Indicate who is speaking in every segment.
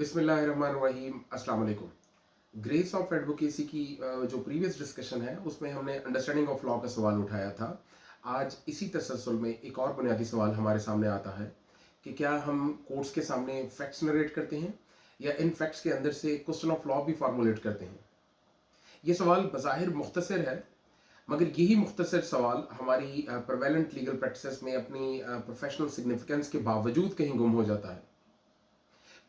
Speaker 1: बिस्मिल्लाहिर्रहमानिर्रहीम, अस्सलाम वालेकुम। ग्रेस ऑफ एडवोकेसी की जो प्रीवियस डिस्कशन है उसमें हमने अंडरस्टैंडिंग ऑफ लॉ का सवाल उठाया था। आज इसी तसलसल में एक और बुनियादी सवाल हमारे सामने आता है कि क्या हम कोर्ट्स के सामने फैक्ट्स नरेट करते हैं या इन फैक्ट्स के अंदर से क्वेश्चन ऑफ लॉ भी फार्मूलेट करते हैं। ये सवाल बज़ाहिर मुख्तसर है, मगर यही मुख्तसर सवाल हमारी प्रेवेलेंट लीगल प्रैक्टिस में अपनी प्रोफेशनल सिग्निफिकेंस के बावजूद कहीं गुम हो जाता है।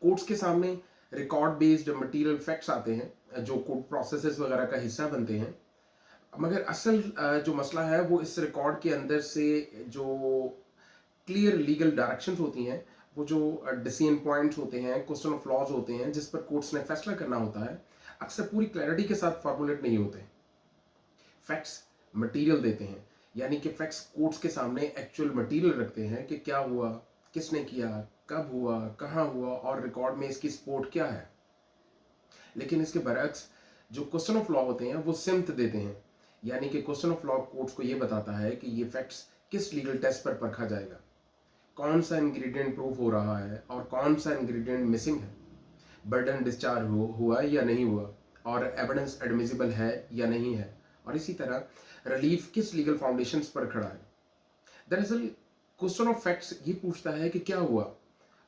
Speaker 1: कोर्ट्स के सामने रिकॉर्ड बेस्ड मटेरियल फैक्ट्स आते हैं जो कोर्ट प्रोसेसेस वगैरह का हिस्सा बनते हैं, मगर असल जो मसला है वो इस रिकॉर्ड के अंदर से जो क्लियर लीगल डायरेक्शंस होती हैं, वो जो डिसीजन पॉइंट्स होते हैं, क्वेश्चन ऑफ लॉज होते हैं जिस पर कोर्ट्स ने फैसला करना होता है, अक्सर पूरी क्लैरिटी के साथ फॉर्मुलेट नहीं होते। फैक्ट्स मटेरियल देते हैं, यानी कि फैक्ट्स कोर्ट्स के सामने एक्चुअल मटेरियल रखते हैं कि क्या हुआ, किसने किया, कब हुआ, कहाँ हुआ और रिकॉर्ड में इसकी सपोर्ट क्या है। लेकिन इसके बरअक्स जो क्वेश्चन ऑफ लॉ होते हैं वो सिम्त देते हैं, यानी कि क्वेश्चन ऑफ लॉ कोर्ट्स को ये बताता है कि ये फैक्ट्स किस लीगल टेस्ट पर परखा जाएगा, कौन सा इंग्रेडिएंट प्रूफ हो रहा है और कौन सा इंग्रेडिएंट मिसिंग है, बर्डन डिस्चार्ज हुआ या नहीं हुआ और एविडेंस एडमिसिबल है या नहीं है, और इसी तरह रिलीफ किस लीगल फाउंडेशंस पर खड़ा है। दरअसल क्वेश्चन ऑफ फैक्ट्स ये पूछता है कि क्या हुआ,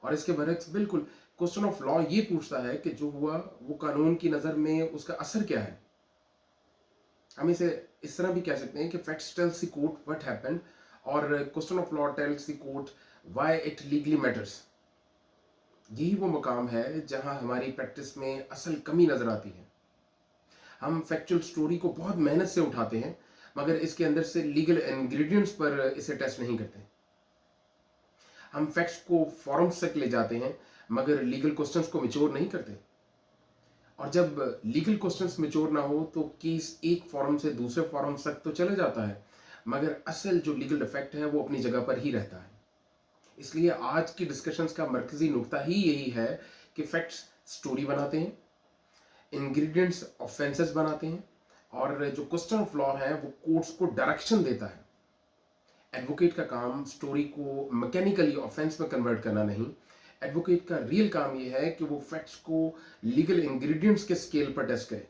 Speaker 1: और इसके बरक्स बिल्कुल क्वेश्चन ऑफ लॉ ये पूछता है कि जो हुआ वो कानून की नज़र में उसका असर क्या है। हम इसे इस तरह भी कह सकते हैं कि facts tells the court what happened और question of law tells the court why it legally matters. यही वो मकाम है जहां हमारी प्रैक्टिस में असल कमी नज़र आती है। हम फैक्चुअल स्टोरी को बहुत मेहनत से उठाते हैं, मगर इसके अंदर से लीगल इंग्रेडिएंट्स पर इसे टेस्ट नहीं करते। हम फैक्ट्स को फॉरम्स तक ले जाते हैं, मगर लीगल क्वेश्चंस को मैच्योर नहीं करते। और जब लीगल क्वेश्चंस मैच्योर ना हो तो केस एक फॉरम से दूसरे फॉरम तक तो चले जाता है, मगर असल जो लीगल डिफेक्ट है वो अपनी जगह पर ही रहता है। इसलिए आज की डिस्कशंस का मरकजी नुक्ता ही यही है कि फैक्ट्स स्टोरी बनाते हैं, इंग्रेडिएंट्स ऑफेंसेस बनाते हैं, और जो क्वेश्चन ऑफ लॉ है वो कोर्ट्स को डायरेक्शन देता है। एडवोकेट का काम स्टोरी को मैकेनिकली ऑफेंस में कन्वर्ट करना नहीं, एडवोकेट का रियल काम यह है कि वो फैक्ट्स को लीगल इंग्रेडिएंट्स के स्केल पर टेस्ट करे।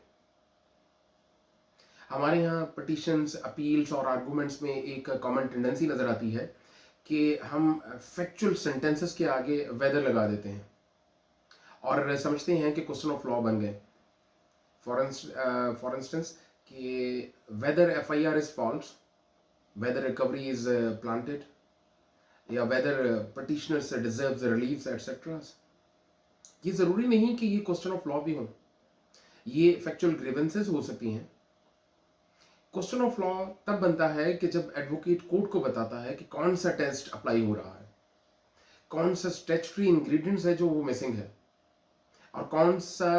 Speaker 1: हमारे यहाँ पिटिशंस, अपील्स और आर्गुमेंट्स में एक कॉमन टेंडेंसी नजर आती है कि हम फैक्चुअल सेंटेंसेस के आगे वेदर लगा देते हैं और समझते हैं कि क्वेश्चन ऑफ लॉ बन गए। फॉर इंस्टेंस कि whether FIR is false, whether recovery is planted, या whether petitioners deserves reliefs etc. ये ज़रूरी नहीं कि ये क्वेश्चन ऑफ लॉ भी हो, ये फैक्चुअल ग्रीवेंसेस हो सकती हैं। क्वेश्चन ऑफ लॉ तब बनता है कि जब एडवोकेट कोर्ट को बताता है कि कौन सा टेस्ट अप्लाई हो रहा है, कौन सा स्टैट्यूटरी इंग्रेडिएंट्स है जो वो मिसिंग है, और कौन सा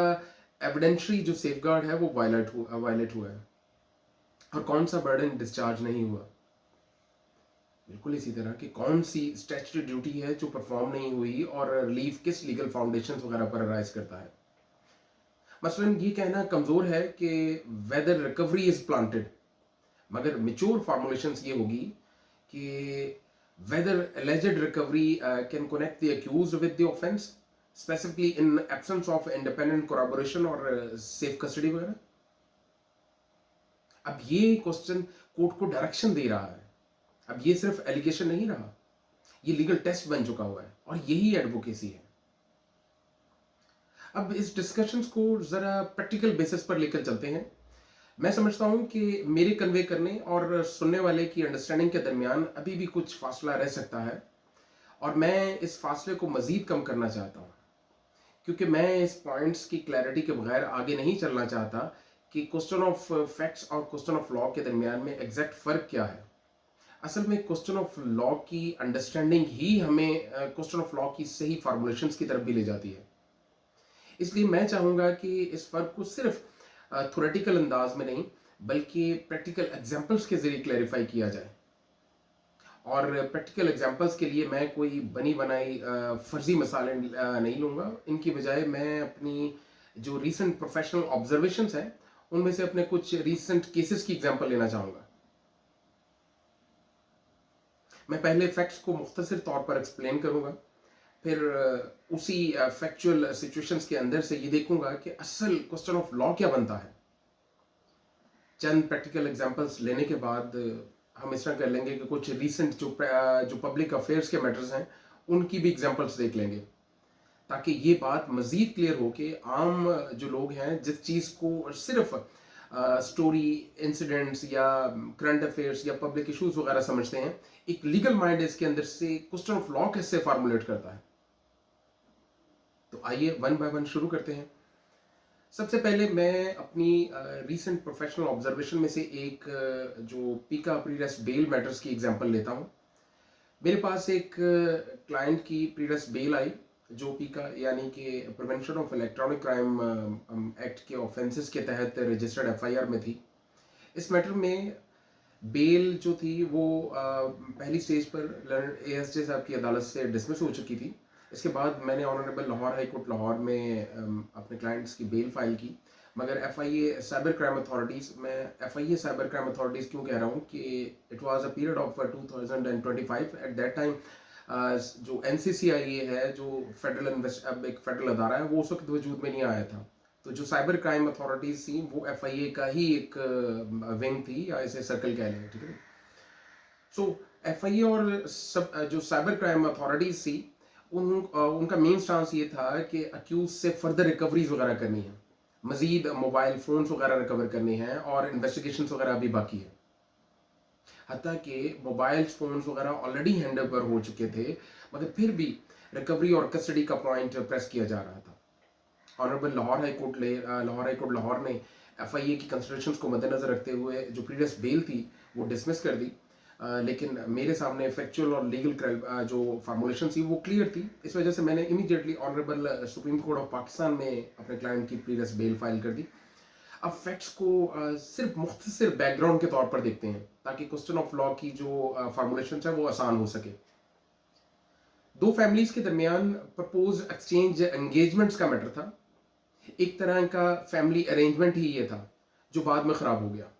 Speaker 1: एविडेंशरी जो सेफगार्ड है वो वायलेट हुआ है, और कौन सा बर्डन डिस्चार्ज नहीं हुआ। बिल्कुल इसी तरह कि कौन सी स्टैट्यूटरी ड्यूटी है जो परफॉर्म नहीं हुई और रिलीफ किस लीगल फाउंडेशन वगैरह पर अराइज करता है। मसलन ये कहना कमजोर है कि वेदर रिकवरी इज प्लांटेड, मगर मेच्योर फॉर्मुलेशंस ये होगी कि whether alleged recovery can connect the accused with the offence, specifically in absence of independent corroboration और सेफ कस्टडी वगैरह। अब ये क्वेश्चन कोर्ट को डायरेक्शन दे रहा है। अब ये सिर्फ एलिगेशन नहीं रहा, ये लीगल टेस्ट बन चुका हुआ है, और यही एडवोकेसी है। अब इस डिस्कशंस को जरा प्रैक्टिकल बेसिस पर लेकर चलते हैं। मैं समझता हूं कि मेरे कन्वे करने और सुनने वाले की अंडरस्टैंडिंग के दरमियान अभी भी कुछ फासला रह सकता है, और मैं इस फासले को मजीद कम करना चाहता हूं, क्योंकि मैं इस पॉइंट्स की क्लैरिटी के बगैर आगे नहीं चलना चाहता कि क्वेश्चन ऑफ फैक्ट्स और क्वेश्चन ऑफ लॉ के दरमियान में एग्जैक्ट फर्क क्या है। असल में क्वेश्चन ऑफ लॉ की अंडरस्टैंडिंग ही हमें क्वेश्चन ऑफ लॉ की सही फार्मूलेशंस की तरफ भी ले जाती है। इसलिए मैं चाहूँगा कि इस फर्क को सिर्फ थ्योरेटिकल अंदाज में नहीं, बल्कि प्रैक्टिकल एग्जांपल्स के जरिए क्लैरिफाई किया जाए। और प्रैक्टिकल एग्जांपल्स के लिए मैं कोई बनी बनाई फर्जी मिसालें नहीं लूँगा। इनकी बजाय मैं अपनी जो रीसेंट प्रोफेशनल ऑब्जर्वेशंस हैं उनमें से अपने कुछ रीसेंट केसेस की एग्जांपल लेना चाहूँगा। मैं पहले फैक्ट्स को मुख्तसर तौर पर एक्सप्लेन करूंगा, फिर उसी फैक्चुअल सिचुएशंस के अंदर से ये देखूंगा कि असल क्वेश्चन ऑफ लॉ क्या बनता है। चंद प्रैक्टिकल एग्जांपल्स लेने के बाद हम इस तरह कर लेंगे कि कुछ रीसेंट जो पब्लिक अफेयर्स के मैटर्स हैं उनकी भी एग्जांपल्स देख लेंगे, ताकि ये बात मज़ीद क्लियर हो कि आम जो लोग हैं जिस चीज़ को सिर्फ स्टोरी, इंसिडेंट्स या करंट अफेयर्स या पब्लिक इश्यूज वगैरह समझते हैं, एक लीगल माइंड इसके अंदर से क्वेश्चन ऑफ लॉ कैसे फार्मुलेट करता है। तो आइए वन बाय वन शुरू करते हैं। सबसे पहले मैं अपनी रीसेंट प्रोफेशनल ऑब्जर्वेशन में से एक जो पीका प्रीरेस्ट बेल मैटर्स की एग्जांपल लेता हूँ। मेरे पास एक क्लाइंट की प्रीरेस्ट बेल आई जो पीका यानी कि prevention of electronic crime act के ऑफेंसेस के तहत रजिस्टर्ड एफआईआर में थी। इस मैटर में बेल जो थी वो पहली स्टेज पर एएसजे साहब की अदालत से डिसमिस हो चुकी थी। इसके बाद मैंने honourable Lahore high court Lahore में अपने क्लाइंट्स की बेल फाइल की। मगर एफआईए साइबर क्राइम अथॉरिटीज़, मैं एफआईए साइबर क्राइम अथॉरिटीज़ क्यों कह रहा हूँ कि it was a period of 2025। At that time जो एनसीसीआईए है, जो अब एक फेडरल अदारा है, वो उस वक्त वजूद में नहीं आया था। तो जो साइबर क्राइम अथॉरिटीज़ थी वो एफआईए का ही एक विंग थी, या इसे सर्कल कह लें, ठीक है। सो एफआईए और सब जो साइबर क्राइम अथॉरिटीज़ थी उनका मेन स्टांस ये था कि अक्यूज से फर्दर रिकवरीज वगैरह करनी है, मजीद मोबाइल फोन्स वगैरह रिकवर करने हैं और इन्वेस्टिगेशन वगैरह अभी बाकी है। हत्ता कि मोबाइल फोन्स वगैरह ऑलरेडी हैंड ओवर हो चुके थे, मगर फिर भी रिकवरी और कस्टडी का पॉइंट प्रेस किया जा रहा था। Honourable Lahore high court Lahore ने एफआईए की कंसिडरेशंस को मद्देनजर रखते हुए जो प्रीवियस बेल थी वो डिसमिस कर दी। लेकिन मेरे सामने फैक्चुअल और लीगल जो फार्मूलेशन थी वो क्लियर थी। इस वजह से मैंने immediately honourable supreme court of Pakistan में अपने क्लाइंट की प्रीवियस बेल फाइल कर दी। अब फैक्ट्स को सिर्फ मुख्तसर बैकग्राउंड के तौर पर देखते हैं, ताकि क्वेश्चन ऑफ लॉ की जो फार्मूलेशन है वो आसान हो सके। दो फैमिलीज के दरमियान प्रपोज एक्सचेंज एंगेजमेंट्स का मैटर था। एक तरह का फैमिली अरेंजमेंट ही ये था जो बाद में ख़राब हो गया।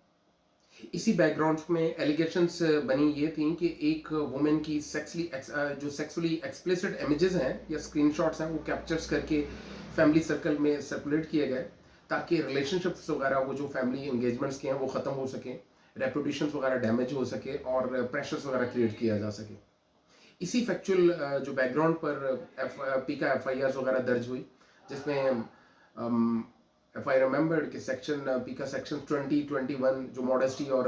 Speaker 1: इसी बैकग्राउंड में एलिगेशंस बनी ये थी कि एक वुमेन की जो सेक्सुअली एक्सप्लिसिट इमेजेस हैं या स्क्रीनशॉट्स हैं वो कैप्चर्स करके फैमिली सर्कल में सर्कुलेट किए गए, ताकि रिलेशनशिप्स वगैरह वो जो फैमिली एंगेजमेंट्स के हैं वो ख़त्म हो सके, रेपुटेशन वगैरह डैमेज हो सके और प्रेशर्स वगैरह क्रिएट किया जा सके। इसी फैक्चुअल जो बैकग्राउंड पर पीका एफआईआर वगैरह दर्ज हुई, जिसमें if I remember कि सेक्शन पीका सेक्शन 2021 जो मॉडेस्टी और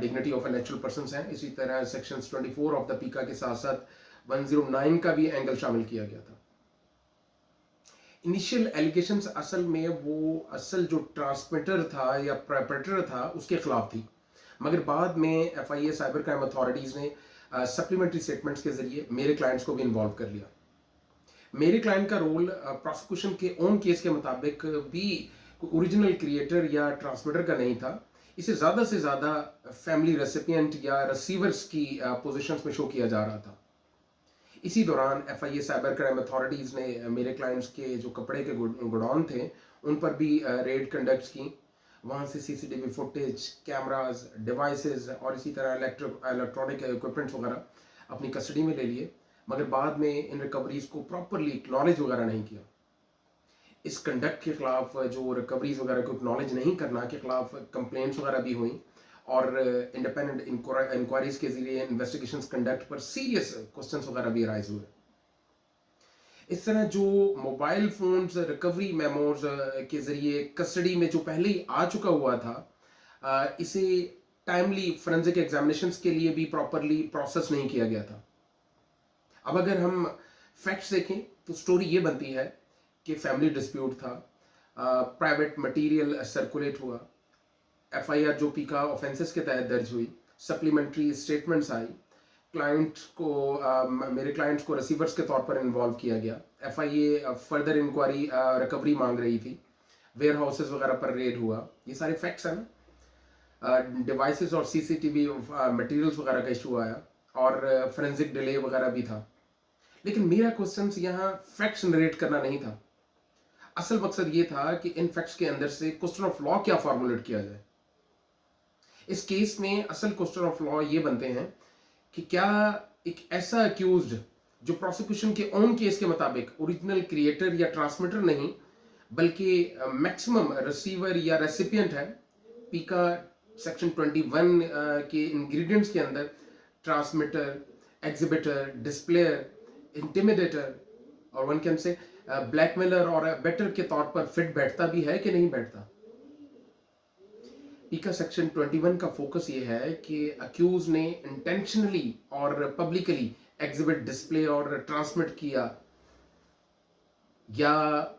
Speaker 1: dignity of a natural persons हैं, इसी तरह सेक्शन 24 ऑफ द पीका के साथ साथ 109 का भी एंगल शामिल किया गया था। इनिशियल एलिगेशंस असल में वो असल जो ट्रांसमिटर था या परपेट्रेटर था उसके खिलाफ थी, मगर बाद में एफआईए साइबर क्राइम अथॉरिटीज़ ने सप्लीमेंट्री स्टेटमेंट्स के जरिए मेरे क्लाइंट्स को भी इन्वॉल्व कर लिया। मेरे क्लाइंट का रोल प्रोसिक्यूशन के ओन केस के मुताबिक भी ओरिजिनल क्रिएटर या ट्रांसमिटर का नहीं था। इसे ज़्यादा से ज़्यादा फैमिली रेसिपिएंट या रिसीवर्स की पोजीशंस में शो किया जा रहा था। इसी दौरान एफआईए साइबर क्राइम अथॉरिटीज़ ने मेरे क्लाइंट्स के जो कपड़े के गोडाउन थे उन पर भी रेड कंडक्ट की। वहाँ से सीसीटीवी फुटेज, कैमराज, डिवाइसेस और इसी तरह इलेक्ट्रॉनिक इक्विपमेंट्स वगैरह अपनी कस्टडी में ले लिए, मगर बाद में इन रिकवरीज को प्रॉपरली एक्नॉलेज वगैरह नहीं किया। इस कंडक्ट के खिलाफ, जो रिकवरीज वगैरह को एक्नॉलेज नहीं करना के खिलाफ कंप्लेंट्स वगैरह भी हुई और इंडिपेंडेंट इंक्वायरीज के जरिए इन्वेस्टिगेशंस कंडक्ट पर सीरियस क्वेश्चंस वगैरह भी राइज हुए। इस तरह जो मोबाइल फोन्स रिकवरी मेमोज के जरिए कस्टडी में जो पहले ही आ चुका हुआ था, इसे टाइमली फोरेंसिक एग्जामिनेशंस के लिए भी प्रॉपरली प्रोसेस नहीं किया गया था। अब अगर हम फैक्ट्स देखें तो स्टोरी ये बनती है कि फैमिली डिस्प्यूट था, प्राइवेट मटेरियल सर्कुलेट हुआ, एफआईआर जो पीका ऑफेंसेस के तहत दर्ज हुई, सप्लीमेंट्री स्टेटमेंट्स आई, मेरे क्लाइंट्स को रिसीवर्स के तौर पर इन्वॉल्व किया गया, एफआईए फर्दर इंक्वायरी रिकवरी मांग रही थी, वेयर हाउसेस वगैरह पर रेड हुआ। ये सारे फैक्ट्स हैं ना। डिवाइसेस और सीसीटीवी मटेरियल्स वगैरह का इशू आया और फोरेंसिक डिले वगैरह भी था। लेकिन मेरा क्वेश्चन यहाँ फैक्ट्स नरेट करना नहीं था। असल मकसद ये था कि इन फैक्ट्स के अंदर से क्वेश्चन ऑफ लॉ क्या फॉर्मुलेट किया जाए। इस केस में असल क्वेश्चन ऑफ लॉ ये बनते हैं कि क्या एक ऐसा अक्यूज्ड जो प्रोसिक्यूशन के ओन केस के मुताबिक ओरिजिनल क्रिएटर या ट्रांसमिटर नहीं बल्कि मैक्सिमम रिसीवर या रेसिपिएंट है। पीका सेक्शन 21 के इंग्रेडिएंट्स के अंदर ट्रांसमिटर, एग्जिबिटर, डिस्प्लेयर, इंटिमिडेटर और वन कैन से ब्लैकमेलर और बेटर के तौर पर फिट बैठता भी है कि नहीं बैठता। पीका सेक्शन 21 का फोकस ये है कि अक्यूज ने इंटेंशनली और पब्लिकली एग्जिबिट, डिस्प्ले और ट्रांसमिट किया या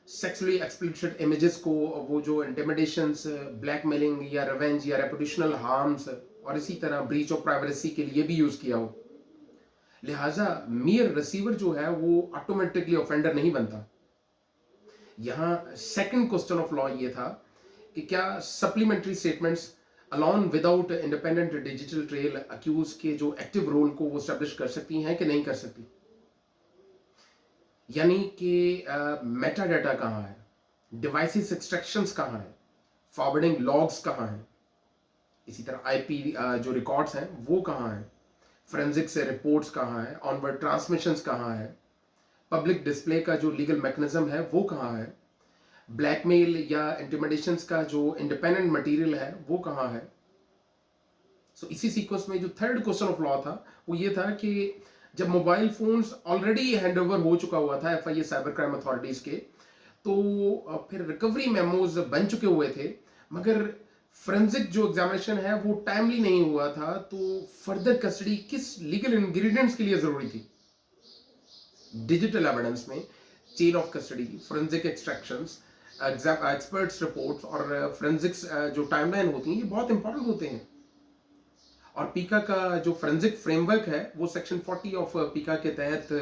Speaker 1: सेक्सुअली एक्सप्लिसिट इमेजेस को, वो जो इंटिमिडेशंस, ब्लैकमेलिंग या रिवेंज या रेपुटेशनल हार्म्स और इसी तरह ब्रीच ऑफ प्राइवेसी के लिए भी यूज किया हो। लिहाजा मियर रिसीवर जो है वो ऑटोमेटिकली ऑफेंडर नहीं बनता। यहां सेकंड क्वेश्चन ऑफ लॉ ये था कि क्या supplementary statements alone without independent digital trail accused के जो एक्टिव रोल को वो स्टैब्लिश कर सकती हैं कि नहीं कर सकती। यानी कि मेटा डाटा कहाँ है, डिवाइसेस एक्सट्रैक्शंस कहाँ है, फॉरवर्डिंग लॉग्स कहाँ है, इसी तरह आईपी जो रिकॉर्ड्स हैं वो कहाँ है, फोरेंसिक से रिपोर्ट्स कहाँ है, ऑनवर्ड ट्रांसमिशंस कहाँ है, पब्लिक डिस्प्ले का जो लीगल मैकेनिज्म है वो कहाँ है, ब्लैकमेल या इंटिमिडेशंस का जो इंडिपेंडेंट मटेरियल है वो कहाँ है। सो इसी सीक्वेंस में जो थर्ड क्वेश्चन ऑफ लॉ था वो ये था कि जब मोबाइल फोन्स ऑलरेडी हैंडओवर हो चुका हुआ था एफआईए साइबर क्राइम अथॉरिटीज के, तो फिर रिकवरी मेमोज बन चुके हुए थे, मगर फोरेंसिक जो एग्जामिनेशन है वो टाइमली नहीं हुआ था, तो फर्दर कस्टडी किस लीगल इंग्रेडिएंट्स के लिए जरूरी थी। डिजिटल एविडेंस में chain of custody, forensic extractions, experts reports और फोरेंसिक्स जो टाइमलाइन होती हैं ये बहुत इंपॉर्टेंट होते हैं। और पीका का जो फोरेंसिक फ्रेमवर्क है वो सेक्शन 40 ऑफ पीका के तहत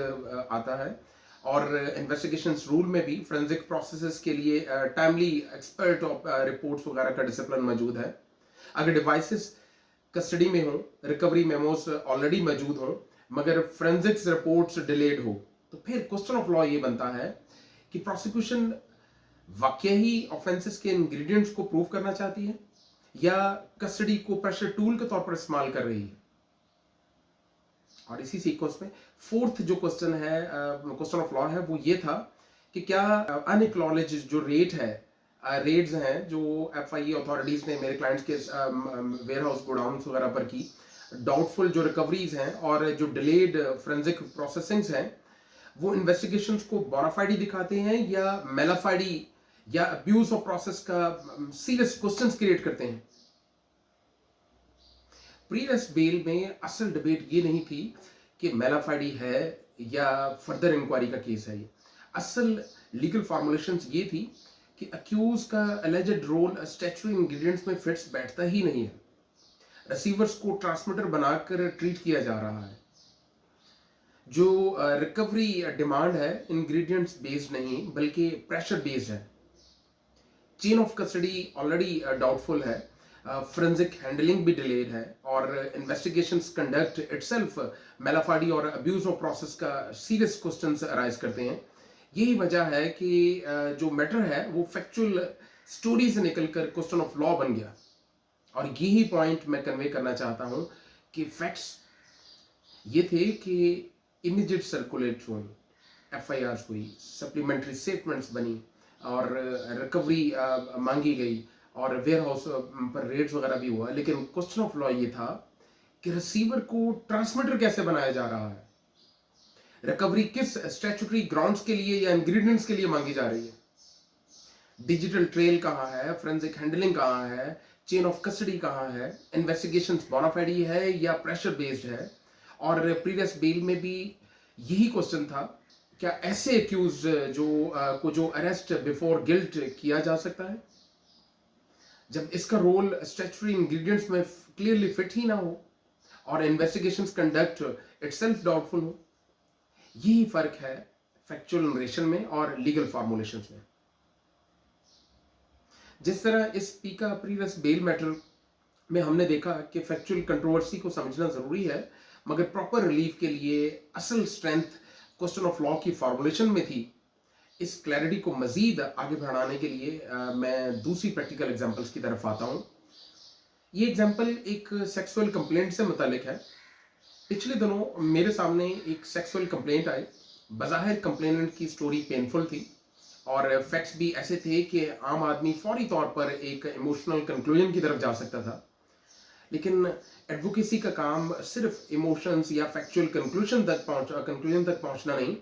Speaker 1: आता है और इन्वेस्टिगेशंस रूल में भी फोरेंसिक प्रोसेसेस के लिए टाइमली एक्सपर्ट रिपोर्ट्स वगैरह का डिसिप्लिन मौजूद है। अगर डिवाइसेस कस्टडी में हो, रिकवरी मेमोस ऑलरेडी मौजूद हो मगर फोरेंसिक्स रिपोर्ट्स डिलेड हो, तो फिर क्वेश्चन ऑफ लॉ ये बनता है कि प्रोसिक्यूशन वाकई ही ऑफेंसेस के इंग्रेडिएंट्स को प्रूव करना चाहती है या कस्टडी को प्रेशर टूल के तौर पर इस्तेमाल कर रही है। और इसी सीक्वेंस में फोर्थ जो क्वेश्चन है, क्वेश्चन ऑफ लॉ है, वो ये था कि क्या अनएक्नॉलेज जो रेट है, रेड्स हैं जो एफआईए अथॉरिटीज ने मेरे क्लाइंट्स के वेयर हाउस गोडाउन वगैरह पर की, डाउटफुल जो रिकवरीज हैं और जो डिलेड फोरेंसिक प्रोसेसिंग्स हैं, वो इन्वेस्टिगेशंस को बोनाफाइडी दिखाते हैं या मेलाफाइडी या अब्यूज ऑफ प्रोसेस का सीरियस क्वेश्चंस क्रिएट करते हैं। प्रीवियस बेल में असल डिबेट ये नहीं थी कि मेलाफाइडी है या फर्दर इंक्वायरी का केस है। ये असल लीगल फॉर्मुलेशंस ये थी कि अक्यूज का एलिजेड रोल स्टैट्यूटरी इंग्रेडिएंट्स में फिट्स बैठता ही नहीं है। रिसीवर्स को ट्रांसमिटर बनाकर ट्रीट किया जा रहा है। जो रिकवरी डिमांड है इंग्रेडिएंट्स बेस्ड नहीं बल्कि प्रेशर बेस्ड है। Chain of custody already doubtful है, फोरेंसिक हैंडलिंग भी डिलेड है और इन्वेस्टिगेशंस कंडक्ट इटसेल्फ मेलाफाइडी और अब्यूज ऑफ प्रोसेस का सीरियस क्वेश्चंस अराइज करते हैं। यही वजह है कि जो मैटर है वो फैक्चुअल स्टोरी से निकलकर क्वेश्चन ऑफ लॉ बन गया। और यही पॉइंट मैं कन्वे करना चाहता हूं कि फैक्ट्स ये थे कि इमीडिएट सर्कुलेट हुई, एफआईआर हुई, सप्लीमेंट्री स्टेटमेंट्स बनी और रिकवरी मांगी गई और वेयर हाउस पर रेड्स वगैरह भी हुआ। लेकिन क्वेश्चन ऑफ लॉ ये था कि रिसीवर को ट्रांसमिटर कैसे बनाया जा रहा है, रिकवरी किस स्टैट्यूटरी ग्राउंड्स के लिए या इंग्रेडिएंट्स के लिए मांगी जा रही है, डिजिटल ट्रेल कहाँ है, फोरेंसिक हैंडलिंग कहाँ है, चेन ऑफ कस्टडी कहाँ है, इन्वेस्टिगेशंस बोनाफाइडी है या प्रेशर बेस्ड है। और प्रीवियस बेल में भी यही क्वेश्चन था, क्या ऐसे एक्यूज जो अरेस्ट बिफोर गिल्ट किया जा सकता है जब इसका रोल स्टैट्यूटरी इंग्रेडिएंट्स में क्लियरली फिट ही ना हो और इन्वेस्टिगेशंस कंडक्ट इटसेल्फ डाउटफुल हो। यही फर्क है फैक्चुअल नरेशन में और लीगल फॉर्मुलेशंस में। जिस तरह इस पीका प्रीवियस बेल मैटर में हमने देखा कि फैक्चुअल कंट्रोवर्सी को समझना जरूरी है, मगर प्रॉपर रिलीफ के लिए असल स्ट्रेंथ क्वेश्चन ऑफ लॉ की फॉर्मुलेशन में थी। इस क्लैरिटी को मजीद आगे बढ़ाने के लिए मैं दूसरी प्रैक्टिकल एग्जांपल्स की तरफ आता हूं। ये एग्जांपल एक सेक्सुअल कंप्लेंट से मुतालिक है। पिछले दिनों मेरे सामने एक सेक्सुअल कंप्लेंट आई। बज़ाहिर कंप्लेनेंट की स्टोरी पेनफुल थी और फैक्ट्स भी ऐसे थे कि आम आदमी फौरी तौर पर एक इमोशनल कंक्लूजन की तरफ जा सकता था। लेकिन एडवोकेसी का काम सिर्फ इमोशंस या फैक्चुअल कंक्लूजन तक पहुंचना नहीं।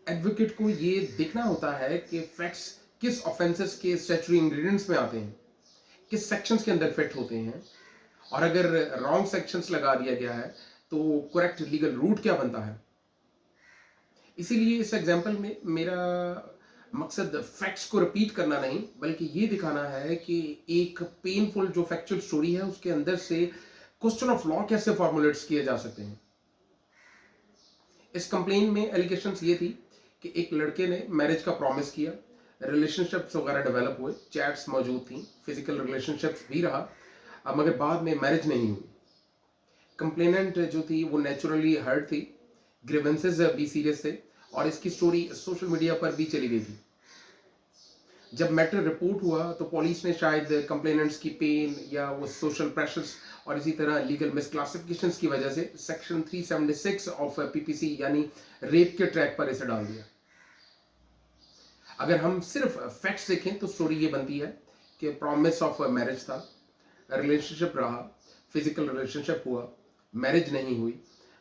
Speaker 1: एडवोकेट को ये देखना होता है कि फैक्ट्स किस ऑफेंसेस के स्टैट्यूटरी इंग्रेडिएंट्स में आते हैं, किस सेक्शंस के अंदर फिट होते हैं, और अगर रॉन्ग सेक्शंस लगा दिया गया है तो करेक्ट लीगल रूट क्या बनता है। इसीलिए इस एग्जाम्पल में मेरा मकसद फैक्ट्स को रिपीट करना नहीं, बल्कि ये दिखाना है कि एक पेनफुल जो फैक्चुअल स्टोरी है उसके अंदर से क्वेश्चन ऑफ लॉ कैसे फॉर्मुलेट्स किए जा सकते हैं। इस कंप्लेन में एलिगेशंस ये थी कि एक लड़के ने मैरिज का प्रॉमिस किया, रिलेशनशिप्स वगैरह डेवलप हुए, चैट्स मौजूद थी, फिजिकल रिलेशनशिप्स भी रहा, मगर बाद में मैरिज नहीं हुई। कंप्लेनेंट जो थी वो नेचुरली हर्ट थी, ग्रीवेंसेस भी सीरियस थे और इसकी स्टोरी सोशल मीडिया पर भी चली गई थी। जब मैटर रिपोर्ट हुआ तो पुलिस ने शायद कंप्लेनेंट्स की पेन या वो सोशल प्रेशर्स और इसी तरह लीगल मिसक्लासिफिकेशंस की वजह से सेक्शन 376 ऑफ पीपीसी यानी रेप के ट्रैक पर इसे डाल दिया। अगर हम सिर्फ फैक्ट्स देखें तो स्टोरी ये बनती है कि प्रॉमिस ऑफ मैरिज था, रिलेशनशिप रहा, फिजिकल रिलेशनशिप हुआ, मैरिज नहीं हुई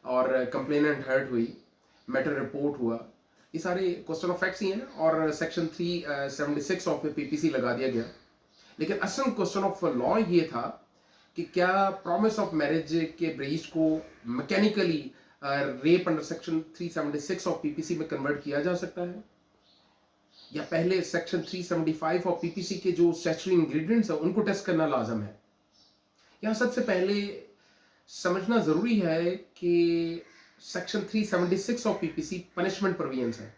Speaker 1: और कंप्लेनेंट हर्ट हुई, मैटर रिपोर्ट हुआ। ये सारे क्वेश्चन ऑफ फैक्ट्स ही हैं और सेक्शन 376 ऑफ पीपीसी लगा दिया गया। लेकिन असल क्वेश्चन ऑफ लॉ ये था कि क्या प्रॉमिस ऑफ मैरिज के ब्रीच को mechanically rape under section 376 of PPC में कन्वर्ट किया जा सकता है, या पहले सेक्शन 375 ऑफ पीपीसी के जो स्टैट्यूटरी इंग्रेडिएंट्स है उनको टेस्ट करना लाजम है। यहाँ सबसे पहले समझना जरूरी है कि section 376 of PPC punishment provisions है।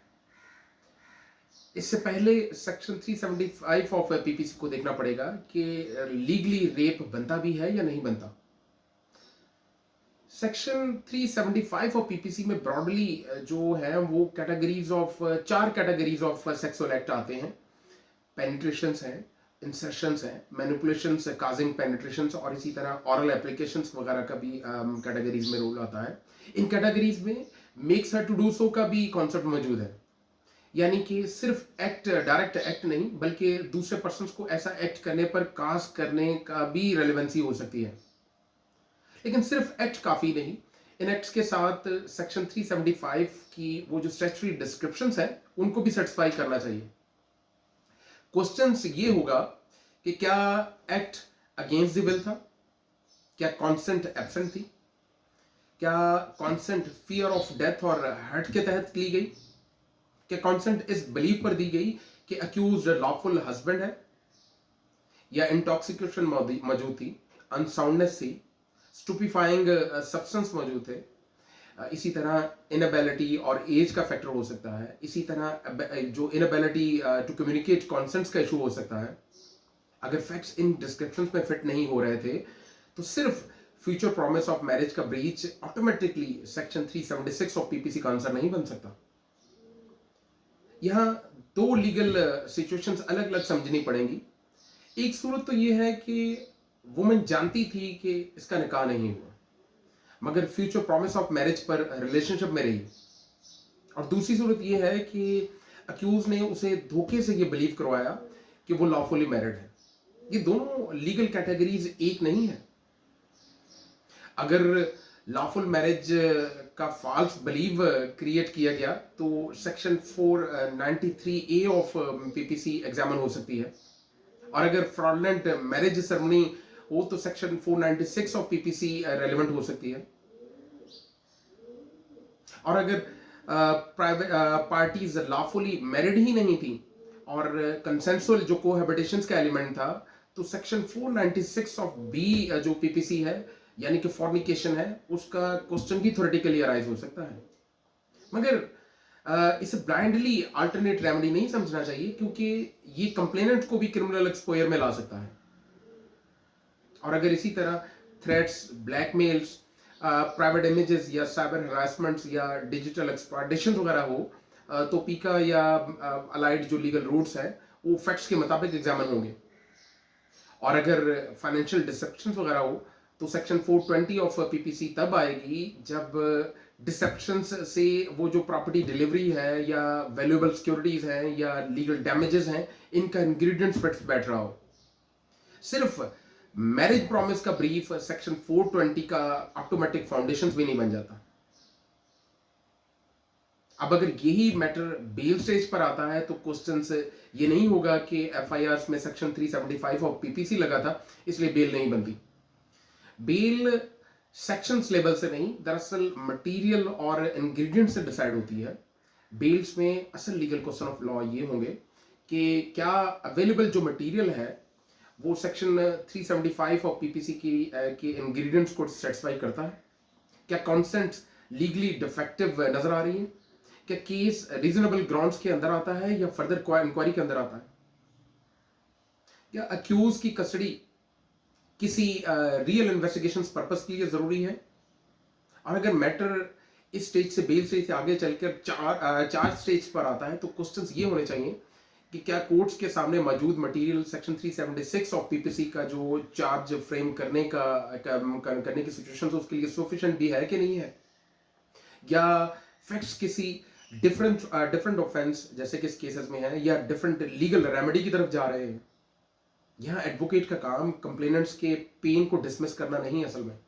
Speaker 1: इससे पहले सेक्शन 375 ऑफ पीपीसी को देखना पड़ेगा कि लीगली रेप बनता भी है या नहीं बनता। सेक्शन 375 ऑफ पीपीसी में ब्रॉडली जो है वो categories of 4 categories of sexual act आते हैं। पेनिट्रेशंस हैं, इंसर्शंस हैं, मैनिपुलेशंस काजिंग पेनिट्रेशंस और इसी तरह ऑरल एप्लीकेशंस वगैरह का भी कैटेगरीज में रोल आता है। इन कैटेगरीज में makes her to do so का भी कॉन्सेप्ट मौजूद है, यानी कि सिर्फ एक्ट, डायरेक्ट एक्ट नहीं बल्कि दूसरे पर्सन को ऐसा एक्ट करने पर कास्ट करने का भी रेलेवेंसी हो सकती है। लेकिन सिर्फ एक्ट काफी नहीं, इन एक्ट्स के साथ सेक्शन 375 की वो जो स्टैट्यूटरी डिस्क्रिप्शंस हैं उनको भी सेटिस्फाई करना चाहिए। क्वेश्चन ये होगा कि क्या एक्ट अगेंस्ट द विल था, क्या कॉन्सेंट एब्सेंट थी, क्या कॉन्सेंट फियर ऑफ डेथ और हर्ट के तहत ली गई, क्या कॉन्सेंट इस बिलीव पर दी गई कि अक्यूज्ड लॉफुल हस्बैंड है, या इंटॉक्सिकेशन मौजूद थी, अनसाउंडनेस थी, स्टूपिफाइंग सब्सटेंस मौजूद थे, इसी तरह इनएबिलिटी और एज का फैक्टर हो सकता है, इसी तरह जो इनएबिलिटी टू कम्युनिकेट कॉन्सेंट्स का इशू हो सकता है। अगर फैक्ट्स इन डिस्क्रिप्शंस में फिट नहीं हो रहे थे तो सिर्फ फ्यूचर प्रॉमिस ऑफ मैरिज का breach automatically section 376 of PPC का आंसर नहीं बन सकता। यहां दो लीगल सिचुएशंस अलग अलग समझनी पड़ेंगी। एक सूरत तो यह है कि वुमन जानती थी कि इसका निकाह नहीं हुआ मगर फ्यूचर प्रॉमिस ऑफ मैरिज पर रिलेशनशिप में रही, और दूसरी सूरत यह है कि अक्यूज ने उसे धोखे से यह बिलीव करवाया कि वो लॉफुली मैरिड है। ये दोनों लीगल कैटेगरीज एक नहीं है। अगर लॉफुल मैरिज का फॉल्स बिलीव क्रिएट किया गया तो section 493 A of PPC examine हो सकती है, और अगर फ्रॉडलेंट मैरिज सेरेमनी वो तो सेक्शन 496 ऑफ पीपीसी रेलेवेंट हो सकती है। और अगर private parties lawfully married he नहीं थी और कंसेंसुअल जो कोहैबिटेशंस का एलिमेंट था तो सेक्शन 496 ऑफ बी जो पीपीसी है यानी कि फॉर्निकेशन है उसका क्वेश्चन भी थ्योरेटिकली अराइज हो सकता है। मगर इसे ब्लाइंडली अल्टरनेट रेमेडी नहीं समझना चाहिए, क्योंकि ये कंप्लेनेंट को भी क्रिमिनल एक्सपोयर में ला सकता है। और अगर इसी तरह थ्रेट्स, ब्लैकमेल्स, प्राइवेट इमेजेस या साइबर हरासमेंट्स या डिजिटल एक्सप्लॉयटेशन वगैरह हो तो पीका या अलाइड जो लीगल रूट्स है वो फैक्ट्स के मुताबिक एग्जामिन होंगे। और अगर फाइनेंशियल डिसेप्शन वगैरह हो तो सेक्शन 420 ऑफ पीपीसी तब आएगी जब डिसेप्शंस से वो जो प्रॉपर्टी डिलीवरी है या वैल्यूएबल सिक्योरिटीज हैं या लीगल डैमेजेस हैं, इनका इंग्रेडिएंट्स फिट बैठ रहा हो। सिर्फ मैरिज प्रॉमिस का ब्रीफ सेक्शन 420 का ऑटोमेटिक फाउंडेशंस भी नहीं बन जाता। अब अगर यही मैटर बेल स्टेज पर आता है तो क्वेश्चन ये नहीं होगा कि एफआईआर में सेक्शन 375 ऑफ पीपीसी लगा था इसलिए बेल नहीं बनती। बेल सेक्शंस लेवल से नहीं, दरअसल मटेरियल और इंग्रेडिएंट से डिसाइड होती है। बेल्स में असल लीगल क्वेश्चन ऑफ लॉ ये होंगे कि क्या अवेलेबल जो मटेरियल है वो सेक्शन 375 ऑफ पीपीसी के इंग्रेडिएंट्स को सेटिस्फाई करता है, क्या कॉन्सेंट लीगली डिफेक्टिव नजर आ रही है, क्या केस रीजनेबल ग्राउंड्स के अंदर आता है या फर्दर इंक्वायरी के अंदर आता है, क्या अक्यूज की कस्टडी किसी रियल इन्वेस्टिगेशन पर्पस के लिए जरूरी है। और अगर मैटर इस स्टेज से बेल स्टेज से आगे चलकर चार्ज स्टेज पर आता है तो क्वेश्चंस ये होने चाहिए कि क्या कोर्ट्स के सामने मौजूद मटेरियल सेक्शन 376 ऑफ पीपीसी का जो चार्ज फ्रेम करने करने की सिचुएशन उसके लिए सफिशिएंट भी है कि नहीं है, या फैक्ट्स किसी डिफरेंट ऑफेंस जैसे कि इस केसेस में है या डिफरेंट लीगल रेमेडी की तरफ जा रहे हैं। यहाँ एडवोकेट का काम कंप्लेनेंट्स के पेन को डिसमिस करना नहीं, असल में